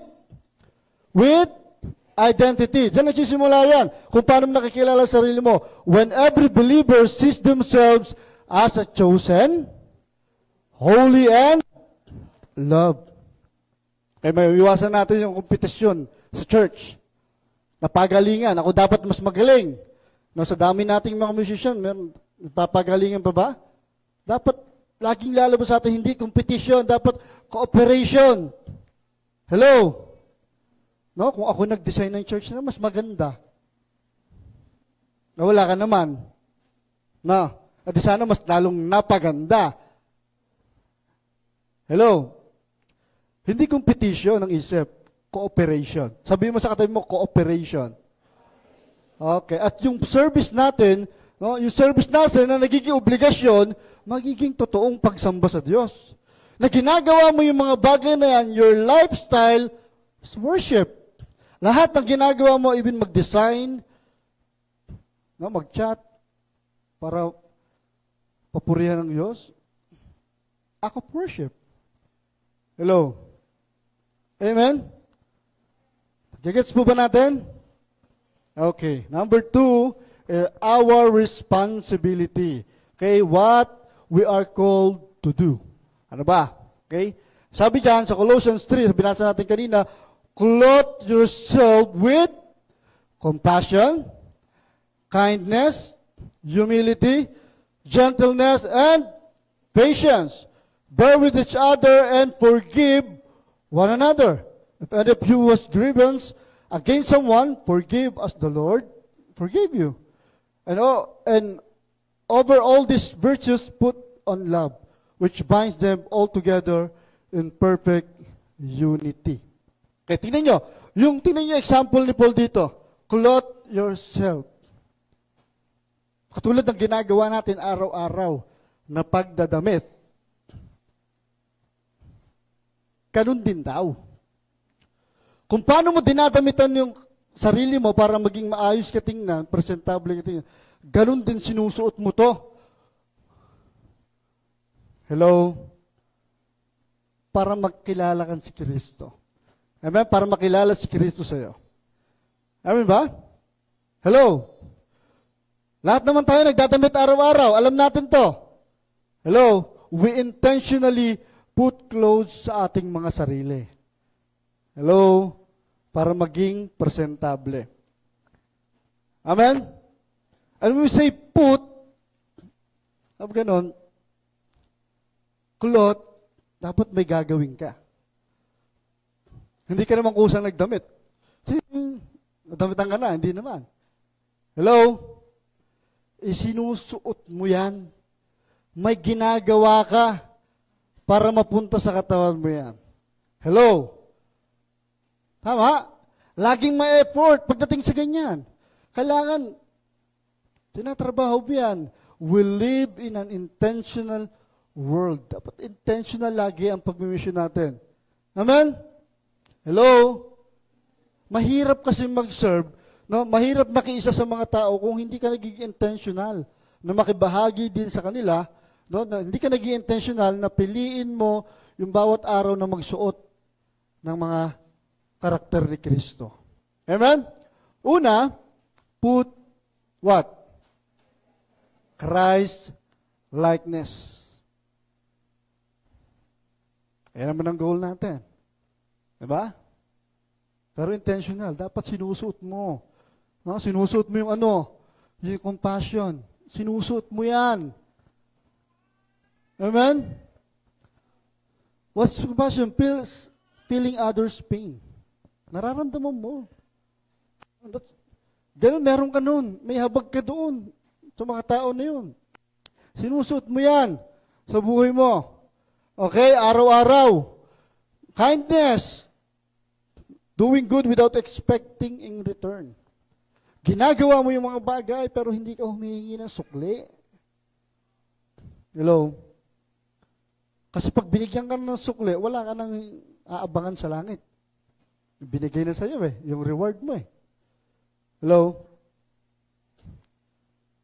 identity. Diyan nagsisimula yan. Kung paano nakikilala sa sarili mo. When every believer sees themselves as a chosen, holy, and loved. Kaya may iwasan natin yung kompetisyon sa church. Napagalingan. Ako dapat mas magaling. No, sa dami nating mga musician, meron papagalingan pa ba? Dapat laging lalabas sa atin, hindi competition, dapat cooperation. Hello? No, kung ako nag-design ng church na mas maganda. Na wala ka naman. No, at sana mas lalong napaganda. Hello? Hindi competition ang isip, cooperation. Sabihin mo sa katabi mo, cooperation. Okay, at yung service natin, no, yung service natin na nagiging obligasyon, magiging totoong pagsamba sa Diyos. Na ginagawa mo yung mga bagay na yan, your lifestyle is worship. Lahat ng ginagawa mo, even mag-design, no, mag-chat, para papurihan ng Diyos, act of worship. Hello? Amen? Gagets po ba natin? Okay. Number 2 our responsibility. Okay, what we are called to do. Ano ba? Okay? Sabi diyan sa Colossians 3, binasa natin kanina, clothe yourself with compassion, kindness, humility, gentleness, and patience. Bear with each other and forgive one another. If any of you was grievance against someone, forgive as the Lord forgave you. And over all these virtues, put on love, which binds them all together in perfect unity. Okay, tingnan nyo example ni Paul dito. Clothe yourself. Katulad ng ginagawa natin araw-araw na pagdadamit. Ganun din daw. Kung paano mo dinadamitan yung sarili mo para maging maayos ka tingnan, presentable ka tingnan, ganun din sinusuot mo to. Hello? Para makilala ka si Kristo. Amen? Para makilala si Kristo sa'yo. Amen ba? Hello? Lahat naman tayo nagdadamit araw-araw. Alam natin to. Hello? We intentionally put clothes sa ating mga sarili. Hello? Para maging presentable. Amen? And when we say put, ganon, cloth, dapat may gagawin ka. Hindi ka naman kusang nagdamit. Nadamitan ka na, hindi naman. Hello? Isinusuot mo yan. May ginagawa ka para mapunta sa katawan mo yan. Hello? Tama? Laging may effort pagdating sa ganyan. Kailangan, tinatrabaho mo yan. We live in an intentional world. Dapat intentional lagi ang pagmimisyon natin. Amen? Hello? Mahirap kasi mag-serve. No? Mahirap makiisa sa mga tao kung hindi ka nagiging intentional na makibahagi din sa kanila. No? Na hindi ka naging intentional na piliin mo yung bawat araw na magsuot ng mga karakter ni Kristo. Amen? Una, put what? Christ likeness. Ayan naman ang goal natin. Diba? Pero intentional. Dapat sinusuot mo. No? Sinusuot mo yung yung compassion. Sinusuot mo yan. Amen? What's compassion? Feeling others' pain. Nararamdaman mo. Ganun, meron ka nun. May habag ka doon sa mga tao na yun. Sinusuot mo yan sa buhay mo. Okay? Araw-araw. Kindness. Doing good without expecting in return. Ginagawa mo yung mga bagay pero hindi ka humihingi ng sukli. Hello? Kasi pag binigyan ka ng sukli, wala ka nang aabangan sa langit. Binigay na sa'yo yung reward mo Hello?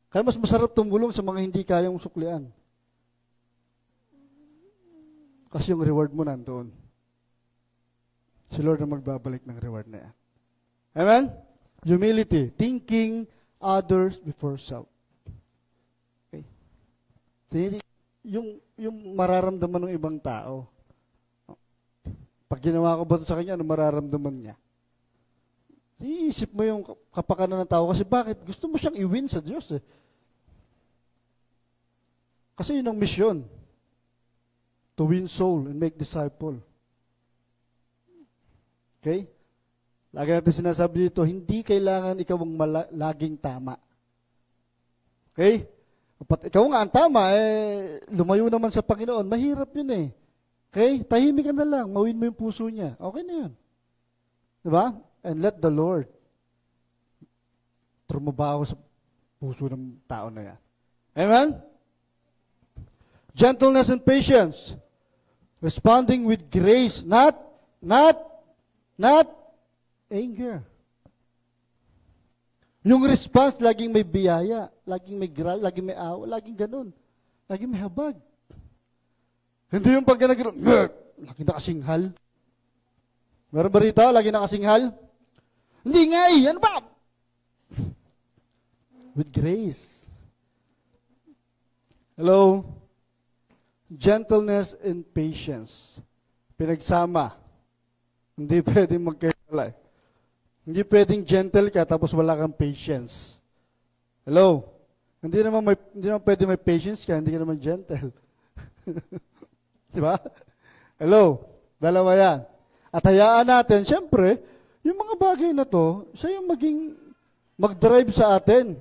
Kaya mas masarap tumulong sa mga hindi kayang suklian. Kasi yung reward mo nandoon. Si Lord na magbabalik ng reward na yan. Amen? Humility. Thinking others before self. Okay. Yung mararamdaman ng ibang tao. Pag ginawa ko ba ito sa kanya, ano mararamdaman niya? Iisip mo yung kapakanan ng tao. Kasi bakit? Gusto mo siyang i-win sa Diyos Kasi yun ang mission. To win soul and make disciple. Okay? Lagi natin sinasabi dito, hindi kailangan ikaw ang laging tama. Okay? Kapag ikaw nga ang tama, lumayo naman sa Panginoon, mahirap yun Okay? Tahimik ka na lang, mawin mo yung puso niya. Okay na yun. Diba? And let the Lord trumabaho sa puso ng tao na yan. Amen? Gentleness and patience. Responding with grace, not anger. Yung response, laging may biyaya, laging may grace, laging may awa, laging ganun. Laging may habag. Hindi yung pagka nag-gano'n, laging nakasinghal. Meron ba rito? Laging nakasinghal? Hindi nga ano ba? with grace. Hello? Gentleness and patience. Pinagsama. Hindi pwedeng magkahiwalay. Hindi pwedeng gentle ka tapos wala kang patience. Hello? Hindi naman pwedeng may patience ka, hindi ka naman gentle. Di ba? Hello? Dalawa yan. At hayaan natin, siyempre, yung mga bagay na to, siya yung mag-drive sa atin.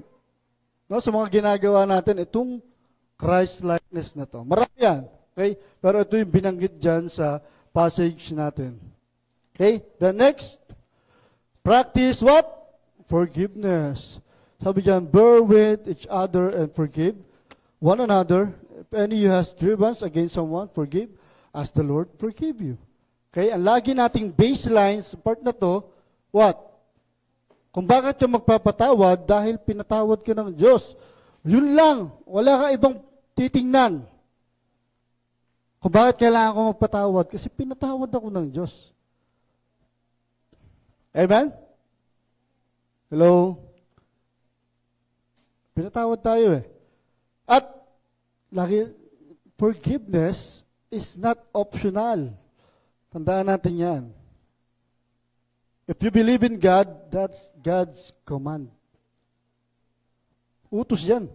No? Sa mga ginagawa natin, itong Christ-likeness na to. Marami yan. Okay? Pero ito yung binanggit dyan sa passage natin. Okay? The next, practice what? Forgiveness. Sabi dyan, bear with each other and forgive one another. If any you has grievance against someone, forgive as the Lord forgive you. Okay? Ang lagi nating baseline sa part na to, what? Kung bakit ka magpapatawad, dahil pinatawad ka ng Diyos. Yun lang. Wala kang ibang titingnan. Kung bakit kailangan ko magpatawad? Kasi pinatawad ako ng Diyos. Amen? Hello? Pinatawad tayo eh. At, lagi, forgiveness is not optional. Tandaan natin yan. If you believe in God, that's God's command. Utos yan.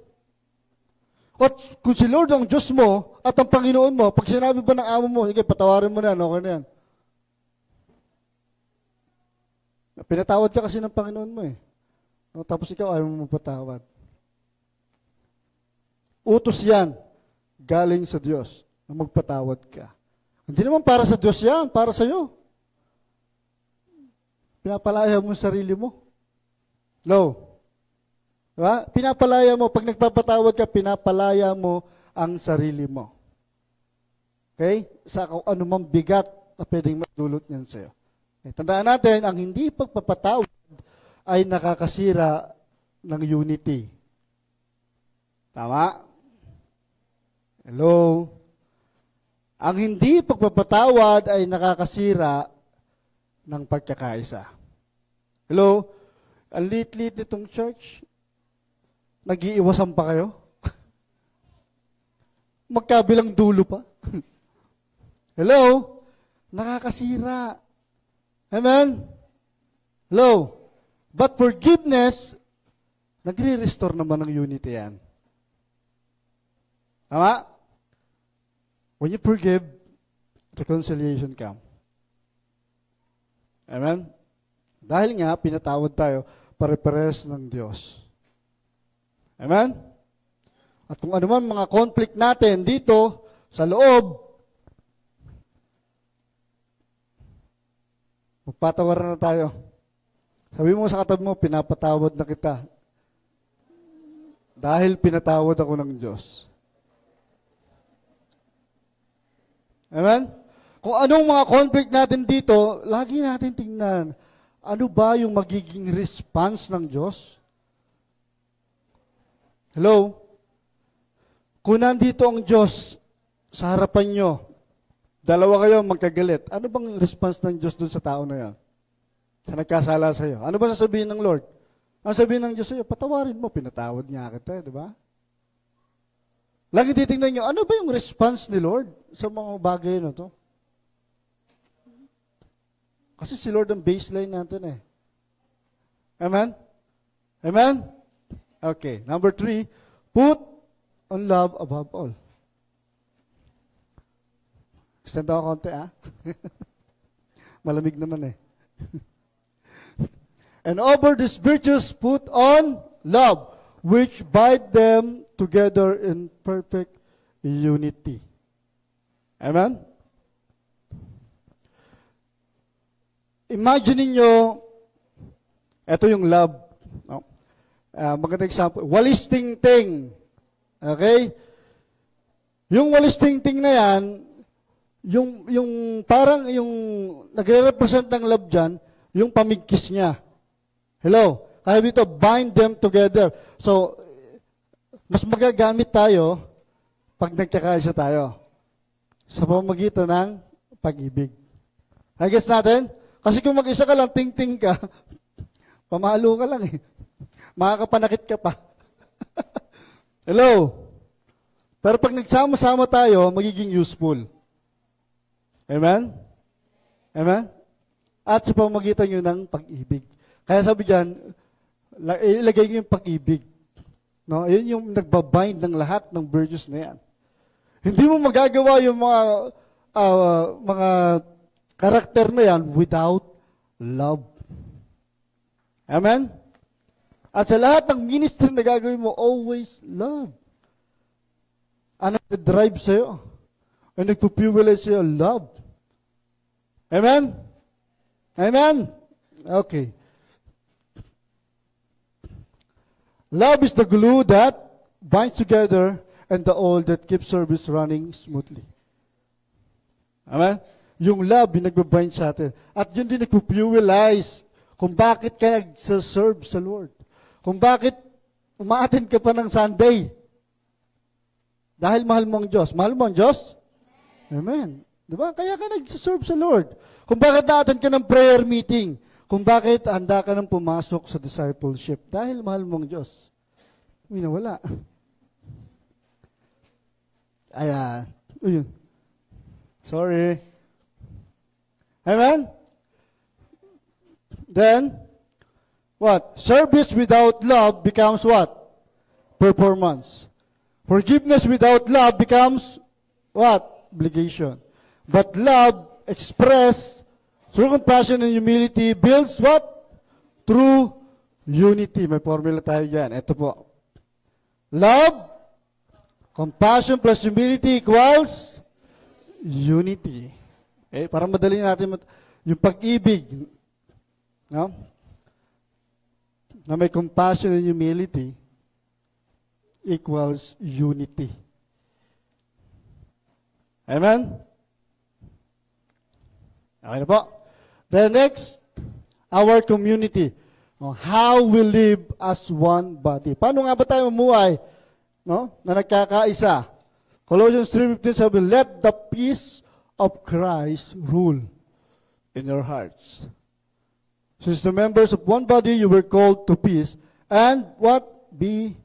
At kung si Lord ang Diyos mo at ang Panginoon mo, pag sinabi ba ng amo mo, sige, patawarin mo na, okay na yan. Pinatawad ka kasi ng Panginoon mo eh. Tapos ikaw ayaw mo magpatawad. Utos yan, galing sa Diyos, na magpatawad ka. Hindi naman para sa Diyos yan, para sa iyo. Pinapalaya mo sa sarili mo. No. Diba? Pinapalaya mo, pag nagpapatawad ka, pinapalaya mo ang sarili mo. Okay? Sa kung anumang bigat na pwedeng madulot niyan sa'yo. Okay? Tandaan natin, ang hindi pagpapatawad ay nakakasira ng unity. Tama? Hello? Ang hindi pagpapatawad ay nakakasira ng pagkakaisa. Hello? Ang lit-lit nitong church, nag-iiwasan pa kayo? Magkabilang dulo pa? Hello? Nakakasira. Amen? Hello? But forgiveness, nagre-restore naman ng unity yan. Tama? When you forgive, reconciliation comes. Amen? Dahil nga, pinatawad tayo, pare-pares ng Diyos. Amen? At kung ano man mga conflict natin dito, sa loob, magpatawaran na tayo. Sabi mo sa katabi mo, pinapatawad na kita. Dahil pinatawad ako ng Diyos. Amen? Kung anong mga conflict natin dito, lagi natin tingnan, ano ba yung magiging response ng Diyos? Hello? Kung nandito ang Diyos sa harapan nyo, dalawa kayo magkagalit, ano bang response ng Diyos dun sa tao na yan? Sa nagkasala sa'yo. Ano ba sasabihin ng Lord? Ang sabihin ng Diyos sa'yo, patawarin mo, pinatawad niya kita, di ba? Lagi titingnan nyo, ano ba yung response ni Lord sa mga bagay na to? Kasi si Lord ang baseline natin eh. Amen? Amen? Okay. Number 3, put on love above all. Extend ako konti, Malamig naman eh. And over these virtues, put on love, which bind them together in perfect unity. Amen? Imagine niyo, ito yung love. No? Magandang example. Walis ting-ting. Okay? Yung walis ting-ting na yan, yung parang yung nagre-represent ng love dyan, yung pamigkis niya. Hello? Kaya dito, bind them together. So, mas magagamit tayo pag nagkakaisa tayo sa pamamagitan ng pag-ibig. I guess natin? Kasi kung mag-isa ka lang, ting-ting ka, pamalo ka lang eh. Makakapanakit ka pa. Hello? Pero pag nagsama-sama tayo, magiging useful. Amen? Amen? At sa pamamagitan nyo ng pag-ibig. Kaya sabi dyan, ilagay nyo yung pag-ibig. No? Yun yung nagbabind ng lahat ng virtues na yan. Hindi mo magagawa yung mga karakter na yan without love. Amen? At sa lahat ng ministry na gagawin mo, always love. Ano nag-drive sa'yo? Ano nagpupuwalay sa'yo? Love. Amen? Amen? Okay. Love is the glue that binds together and the oil that keeps service running smoothly. Amen? Yung love, yung nagbabind sa atin. At yun din nagpupuwalize kung bakit ka nagsaserve sa Lord. Kung bakit umaattend ka pa ng Sunday. Dahil mahal mo ang Diyos. Mahal mo ang Diyos? Amen. Diba? Kaya ka nagsaserve sa Lord. Kung bakit na-attend ka ng prayer meeting. Kung bakit handa ka nang pumasok sa discipleship. Dahil mahal mo ang Diyos. Wala. Ayun. Sorry. Amen? Then, what? Service without love becomes what? Performance. Forgiveness without love becomes what? Obligation. But love expressed through compassion and humility builds what? True unity. May formula tayo dyan. Ito po. Love, compassion plus humility equals unity. Okay? Para madali natin yung pag-ibig. No? Na may compassion and humility equals unity. Amen? Okay na po. The next, our community. How we live as one body. Paano nga ba tayo mamuhay? No? Na nagkakaisa. Colossians 3:15 sabi, let the peace of Christ rule in your hearts. Since the members of one body, you were called to peace, and what? Be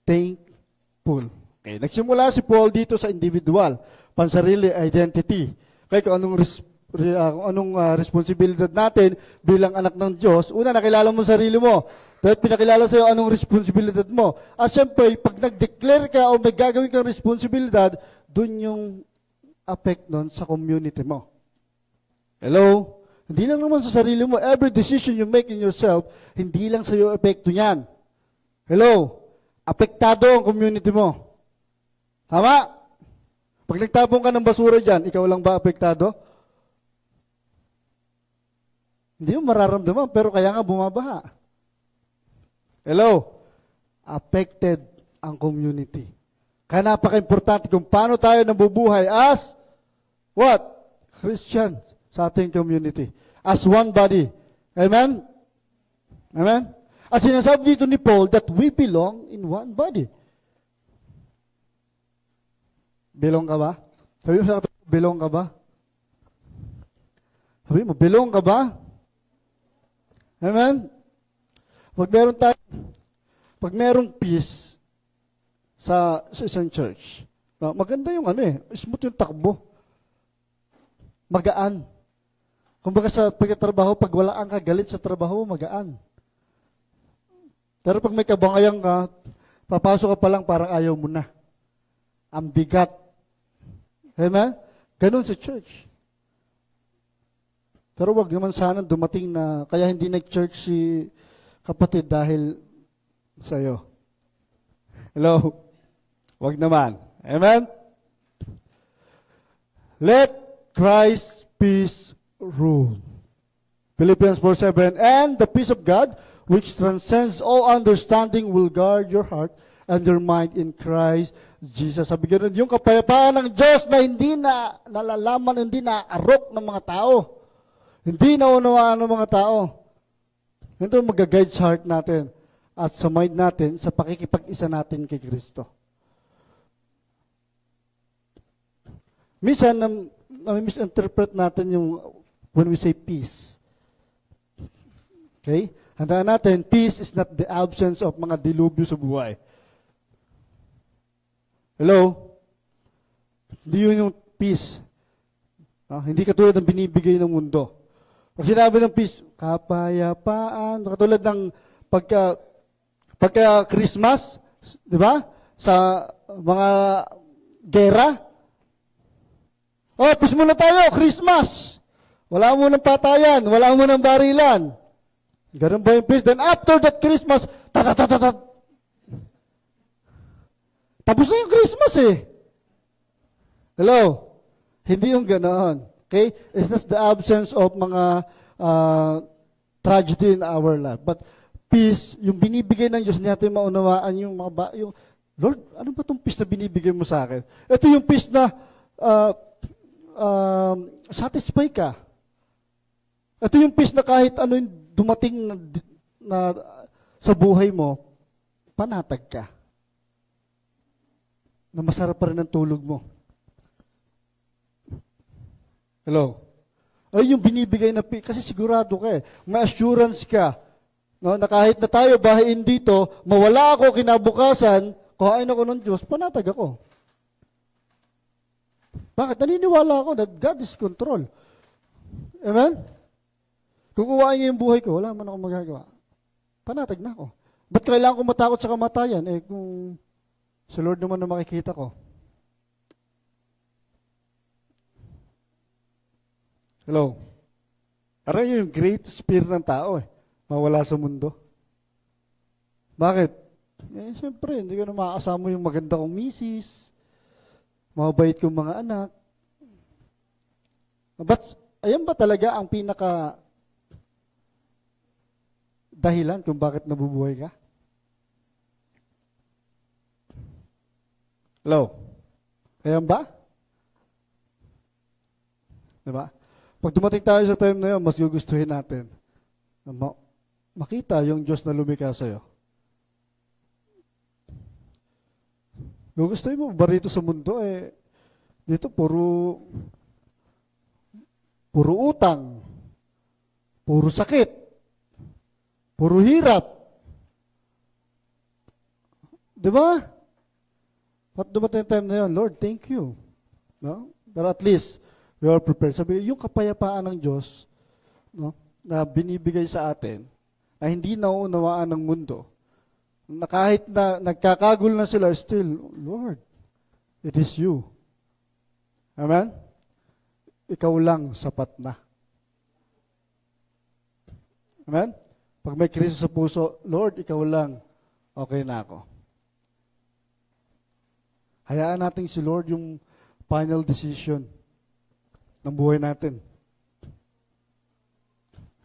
thankful. Okay. Nagsimula si Paul dito sa individual, pansarili identity. Kaya kung anong responsibilidad natin bilang anak ng Diyos, una, nakilala mo sarili mo. Dahil pinakilala sa'yo anong responsibilidad mo. At syempre, pag nag-declare ka o may gagawin kang responsibilidad, dun yung affect nun sa community mo. Hello? Hindi lang naman sa sarili mo. Every decision you make in yourself, hindi lang sa'yo epekto niyan. Hello? Apektado ang community mo. Tama? Pag nagtapon ka ng basura dyan, ikaw lang ba apektado? Hindi mo mararamdaman, pero kaya nga bumabaha. Hello? Affected ang community. Kaya napaka-importante kung paano tayo nabubuhay as what? Christians sa ating community. As one body. Amen? Amen? At sinasabi dito ni Paul that we belong in one body. Belong ka ba? Sabi mo sa atin, belong ka ba? Sabi mo, belong ka ba? Amen? Pag merong peace sa isang church, maganda yung smooth yung takbo. Magaan. Kumbaga sa pagtatrabaho, pag wala ang kagalit sa trabaho, magaan. Pero pag may kabangayang ka, papasok ka pa lang parang ayaw mo na. Ang bigat. Amen? Ganun sa church. Pero wag naman sana dumating na, kaya hindi nag-church si kapatid dahil sa'yo. Hello? Wag naman. Amen? Let Christ's peace rule. Philippians 4:7, and the peace of God, which transcends all understanding, will guard your heart and your mind in Christ Jesus. Sabi ganoon, yung kapayapaan ng Diyos na hindi na nalalaman, hindi na arok ng mga tao. Hindi na unawaan ng mga tao. Ito mag-guide sa heart natin at sa mind natin sa pakikipag-isa natin kay Kristo. Minsan, misinterpret natin yung when we say peace. Okay? Handaan natin, peace is not the absence of mga dilubyo sa buhay. Hello? Hindi yun yung peace. Hindi katulad ng binibigay ng mundo. Pag sinabi ng peace, kapayapaan, katulad ng pagka Christmas, di ba? Sa mga gera. Peace muna tayo, Christmas. Wala mo ng patayan, wala mo ng barilan. Ganun ba yung peace? Then after that Christmas, tapos na yung Christmas eh. Hello? Hindi yung ganoon. Okay? It's just the absence of mga tragedy in our life. But peace, yung binibigay ng Diyos, hindi natin maunawaan yung Lord, ano ba itong peace na binibigay mo sa akin? Ito yung peace na satisfy ka. Ito yung peace na kahit ano yung dumating na sa buhay mo, panatag ka. Na masarap pa rin ang tulog mo. Hello? Ay, yung binibigay na peace, kasi sigurado ka eh. May assurance ka. No, na kahit na tayo bahayin dito, mawala ako kinabukasan, kuhain ako ng Diyos, panatag ako. Bakit? Naniniwala ako that God is control. Amen? Kung kuhain niya yung buhay ko, wala man ako magagawa. Panatag na ako. Ba't kailangan ko matakot sa kamatayan? Kung sa Lord naman na makikita ko. Hello? Parang yung great spirit ng tao mawala sa mundo. Bakit? Siyempre, hindi ko na makakasama yung maganda kong misis, mabait kong mga anak. But, ayan ba talaga ang pinaka dahilan kung bakit nabubuhay ka? Hello? Ayan ba? Diba? Pag dumating tayo sa time na yun, mas gugustuhin natin na makita yung Diyos na lumikha sa'yo. Gugustuhin mo ba rito sa mundo? Dito puro utang, puro sakit, puro hirap. Diba? At dumating time na yun, Lord, thank you. No? But at least, we are prepared. Sabi, yung kapayapaan ng Diyos, no, na binibigay sa atin, na hindi nauunawaan ng mundo, na kahit na nagkakagul na sila, still, Lord, it is you. Amen? Ikaw lang sapat na. Amen? Pag may krisis sa puso, Lord, ikaw lang, okay na ako. Hayaan natin si Lord yung final decision ng buhay natin.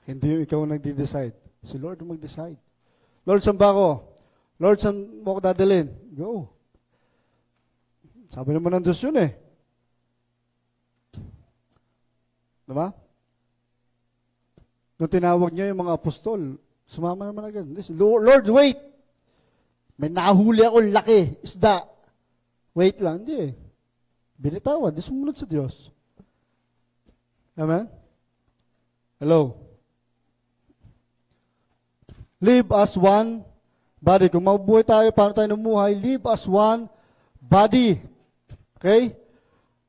Hindi yung ikaw nagde-decide. Si Lord yung mag-decide. Lord, saan ba ako? Lord, saan mo ako dadalhin? Go. Sabi naman ng Diyos yun Diba? Nung tinawag niya yung mga apostol, sumama naman agad. Lord, wait! May nahuli ako laki, isda. Wait lang, hindi Binitawan, di sumunod sa Diyos. Amen? Hello? Live as one body. Kung mabuhay tayo, paano tayo namuhay? Live as one body. Okay?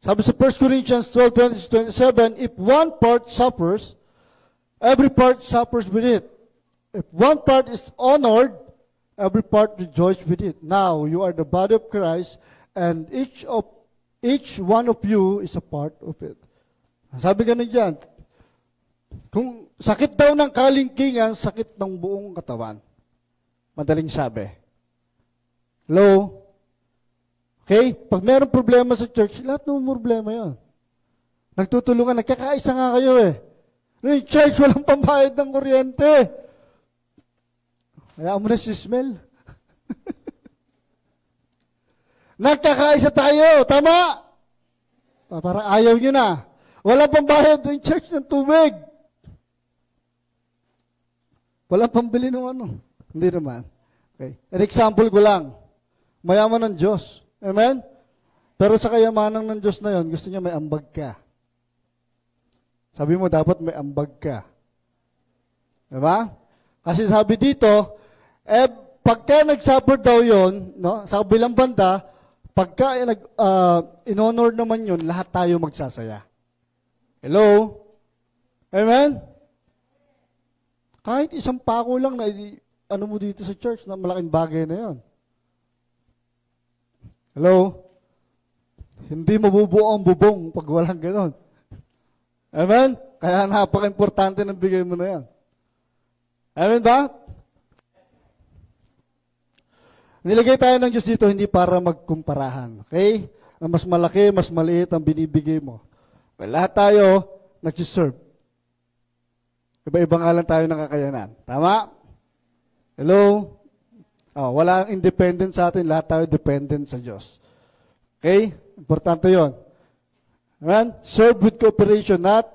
Sabi sa 1 Corinthians 12:27, if one part suffers, every part suffers with it. If one part is honored, every part rejoices with it. Now, you are the body of Christ, and each one of you is a part of it. Sabi ganun dyan, kung sakit daw ng kalingkingan, sakit ng buong katawan. Madaling sabi. Hello? Okay? Pag mayroong problema sa church, lahat ng problema yun. Nagtutulungan, nagkakaisa nga kayo Yung church, walang pambayad ng kuryente. Kaya mo na si Smell. Nagkakaisa tayo, tama? Parang ayaw nyo na. Wala pang bayad ng church ng tubig. Wala pang bili ng ano. Hindi naman. Okay. An example ko lang. Mayaman ng Diyos. Amen? Pero sa kayamanan ng Diyos na yon, gusto niya may ambag ka. Sabi mo, dapat may ambag ka. Diba? Kasi sabi dito, pagka nag-suffer daw yon, no, sa kabilang banda, Pagka in-honor naman yun, lahat tayo magsasaya. Hello? Amen? Kahit isang pako lang na ano mo dito sa church, na malaking bagay na yun. Hello? Hindi mabubuo ang bubong pag walang ganon. Amen? Kaya napaka-importante ng bigay mo na yan. Amen ba? Nilagay tayo ng Diyos dito hindi para magkumparahan. Okay? Mas malaki, mas maliit ang binibigay mo. Well, lahat tayo nag-serve. Iba-ibang alam tayo ng kakayanan. Tama? Hello? Oh, wala ang independent sa atin. Lahat tayo dependent sa Diyos. Okay? Importante yon. Amen? Serve with cooperation, not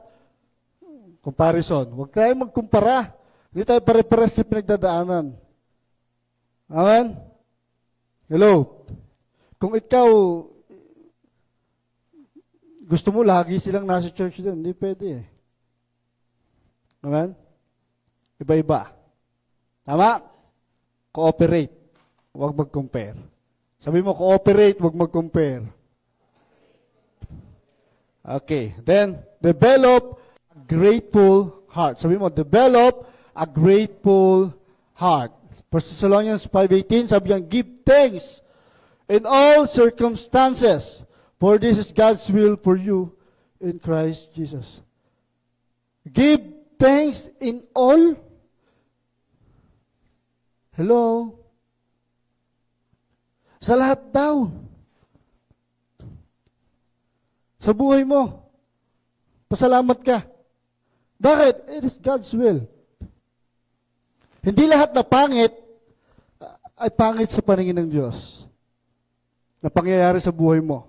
comparison. Huwag tayo magkumpara. Hindi tayo pare-pares sa pinagdadaanan. Amen? Hello? Kung ikaw, gusto mo lagi silang nasa church doon, hindi pwede eh. Amen? Iba-iba. Tama? Cooperate. Huwag mag-compare. Sabi mo, cooperate, huwag mag-compare. Okay. Then, develop a grateful heart. Sabi mo, develop a grateful heart. 1 Thessalonians 5:18, sabi niya, give thanks in all circumstances, for this is God's will for you in Christ Jesus. Give thanks in all. Hello? Sa lahat daw. Sa buhay mo. Pasalamat ka. Bakit? It is God's will. Hindi lahat na pangit ay pangit sa paningin ng Diyos na pangyayari sa buhay mo.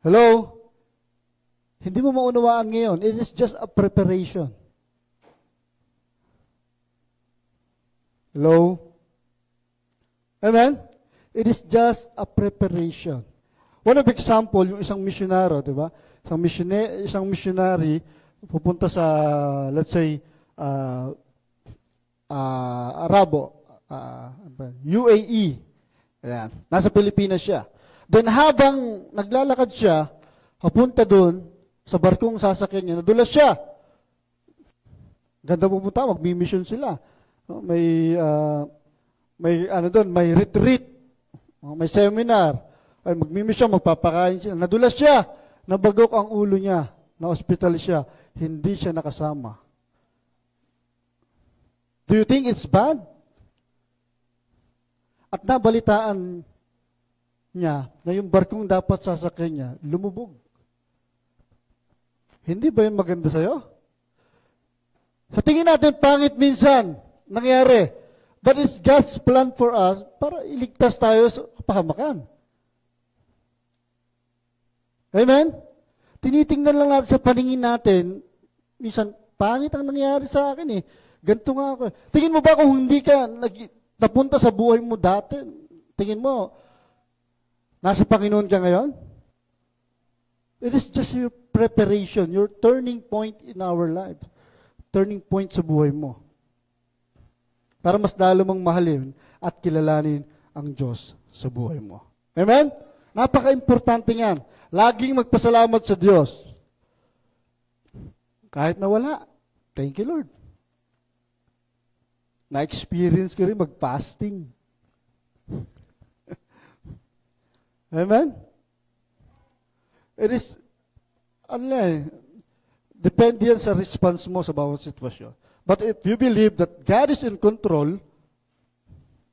Hello? Hindi mo maunawaan ngayon. It is just a preparation. Hello? Amen? It is just a preparation. One of example, yung isang misyonaro, di ba? Isang missionary pupunta sa, let's say, UAE. Ayan. Nasa Pilipinas siya. Then habang naglalakad siya, papunta doon, sa barkong sasakyan niya, nadulas siya. Ganda pupunta, magmi-mission sila. May ano doon, may retreat, may seminar, ay magmi-mission, magpapakain sila. Nadulas siya, nabagok ang ulo niya, na-hospital siya, hindi siya nakasama. Do you think it's bad? At nabalitaan niya na yung barkong dapat sasakyan niya, lumubog. Hindi ba yun maganda sa'yo? Sa tingin natin, pangit minsan, nangyari. But it's God's plan for us para iligtas tayo sa kapahamakan. Amen? Tinitingnan lang natin sa paningin natin, minsan, pangit ang nangyari sa akin eh. Ganito nga ako. Tingin mo ba kung hindi ka napunta sa buhay mo dati, tingin mo, nasa Panginoon ka ngayon? It is just your preparation, your turning point in our life. Turning point sa buhay mo. Para mas lalo mong mahalin at kilalanin ang Diyos sa buhay mo. Amen? Napaka-importante yan. Laging magpasalamat sa Diyos. Kahit na wala. Thank you, Lord. Na-experience ko rin mag-fasting. Amen? It is, depende yan sa response mo sa bawat sitwasyon. But if you believe that God is in control,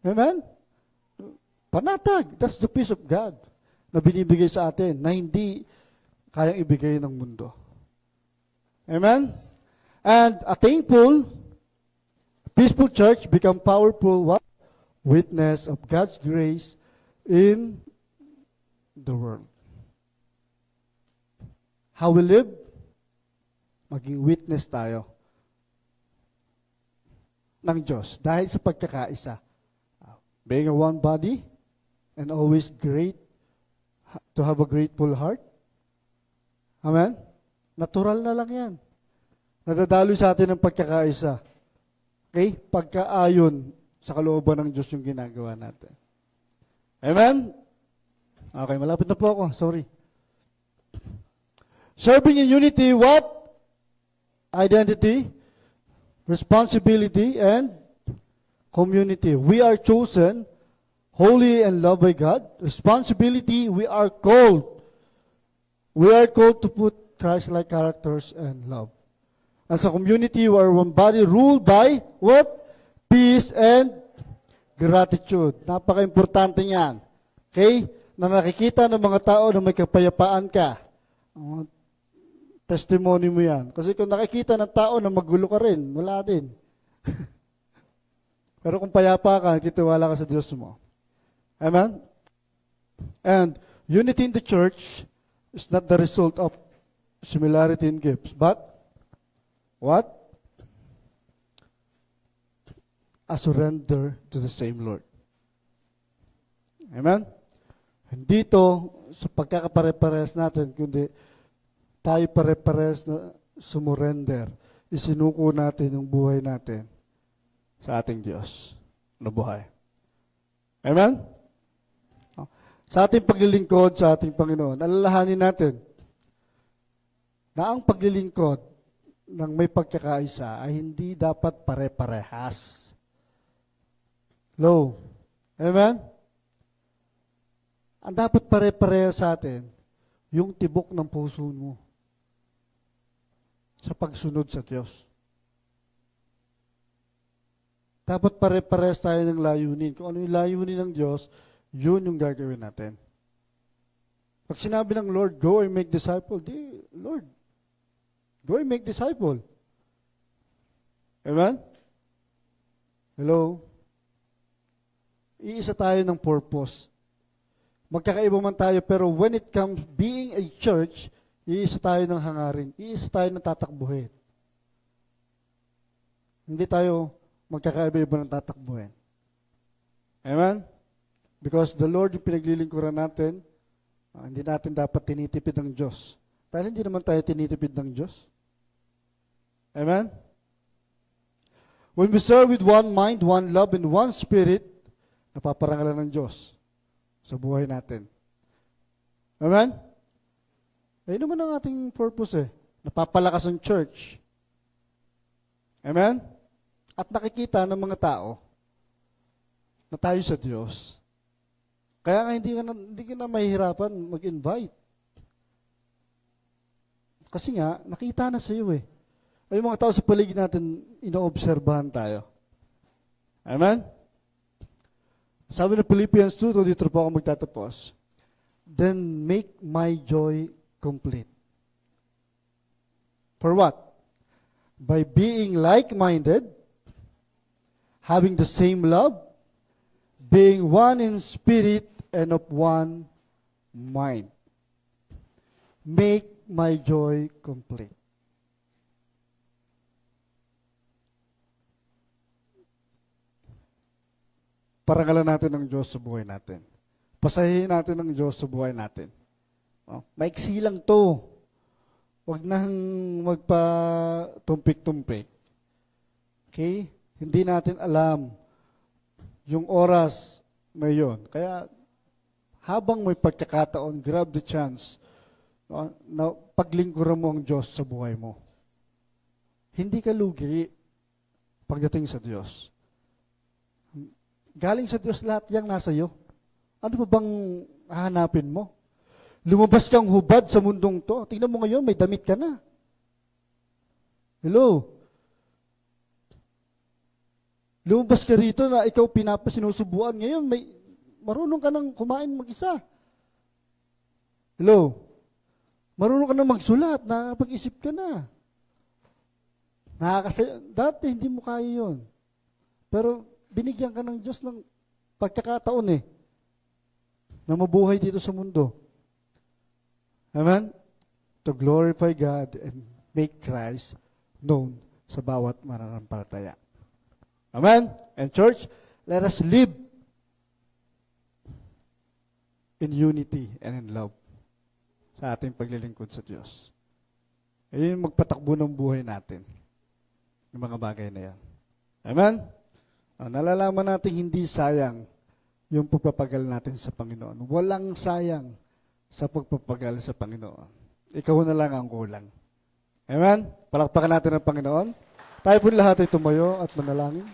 amen? Panatag. That's the peace of God na binibigay sa atin na hindi kayang ibigay ng mundo. Amen? And a thankful, peaceful church become powerful what? Witness of God's grace in the world. How we live? Maging witness tayo ng Diyos dahil sa pagkakaisa. Being a one body and always great, to have a grateful heart. Amen? Natural na lang yan. Nadadaloy sa atin ang pagkakaisa. Okay? Pagkaayon sa kalooban ng Diyos yung ginagawa natin. Amen? Okay, malapit na po ako. Sorry. Serving in unity, what? Identity, responsibility, and community. We are chosen, holy and loved by God. Responsibility, we are called. We are called to put Christ-like characters and love. And sa community, we are one body ruled by what? Peace and gratitude. Napaka-importante niyan. Okay? Na nakikita ng mga tao na may kapayapaan ka. Testimony mo yan. Kasi kung nakikita ng tao na magulo ka rin, wala din. Pero kung payapa ka, kitiwala ka sa Diyos mo. Amen? And unity in the church is not the result of similarity in gifts, but what? A surrender to the same Lord. Amen? Hindi ito sa pagkakapare-pares natin, kundi tayo pare-pares na sumurrender. Isinuko natin yung buhay natin sa ating Diyos na buhay. Amen? Sa ating paglilingkod sa ating Panginoon, alalahanin natin na ang paglilingkod ng may pagkakaisa ay hindi dapat pare-parehas. Hello? Amen? Ang dapat pare-pareha sa atin, yung tibok ng puso mo sa pagsunod sa Diyos. Dapat pare-parehas tayo ng layunin. Kung ano yung layunin ng Diyos, yun yung gagawin natin. Pag sinabi ng Lord, go and make disciple, Lord, go and make disciple. Amen? Hello? Iisa tayo ng purpose. Magkakaiba man tayo, pero when it comes being a church, iisa tayo ng hangarin. Iisa tayo ng tatakbuhin. Hindi tayo magkakaiba-iba ng tatakbuhin. Amen? Because the Lord yung pinaglilingkuran natin, hindi natin dapat tinitipid ng Diyos. Dahil hindi naman tayo tinitipid ng Diyos. Amen? When we serve with one mind, one love, and one spirit, napaparangalan ng Diyos sa buhay natin. Amen? Ayun naman ang ating purpose eh. Napapalakas ang church. Amen? At nakikita ng mga tao na tayo sa Diyos. Kaya nga hindi ka na mahihirapan mag-invite. Kasi nga, nakita na sa iyo eh. Ay mga tao sa paligid natin, inoobserbahan tayo. Amen? Sabi ng Philippians 2, dito po ako magtatapos. Then make my joy complete. For what? By being like-minded, having the same love, being one in spirit and of one mind. Make my joy complete. Parangalan natin ng Diyos sa buhay natin. Pasahihin natin ng Diyos sa buhay natin. Maiksi lang to. Huwag nang magpa-tumpik-tumpik. Okay? Hindi natin alam yung oras na yon. Kaya habang may pagkakataon, grab the chance na paglingkuran mo ang Diyos sa buhay mo. Hindi ka lugi pagdating sa Diyos. Galing sa Diyos lahat yang nasa iyo. Ano pa bang hahanapin mo? Lumabas kang hubad sa mundong to. Tingnan mo ngayon, may damit ka na. Hello? Lumabas ka rito na ikaw pinapasinusubuan. Ngayon, marunong ka nang kumain mag-isa. Hello? Marunong ka nang magsulat. Nakakapag-isip ka na. Dati hindi mo kaya yun. Pero binigyan ka ng Diyos ng pagkakataon na mabuhay dito sa mundo. Amen? To glorify God and make Christ known sa bawat mananampalataya. Amen? And church, let us live in unity and in love sa ating paglilingkod sa Diyos. Ayun yung magpatakbo ng buhay natin. Yung mga bagay na yan. Amen? Nalalaman natin hindi sayang yung pagpapagal natin sa Panginoon. Walang sayang sa pagpapagal sa Panginoon. Ikaw na lang ang kulang. Amen? Palakpakan natin ang Panginoon. Tayo po lahat ay tumayo at manalangin.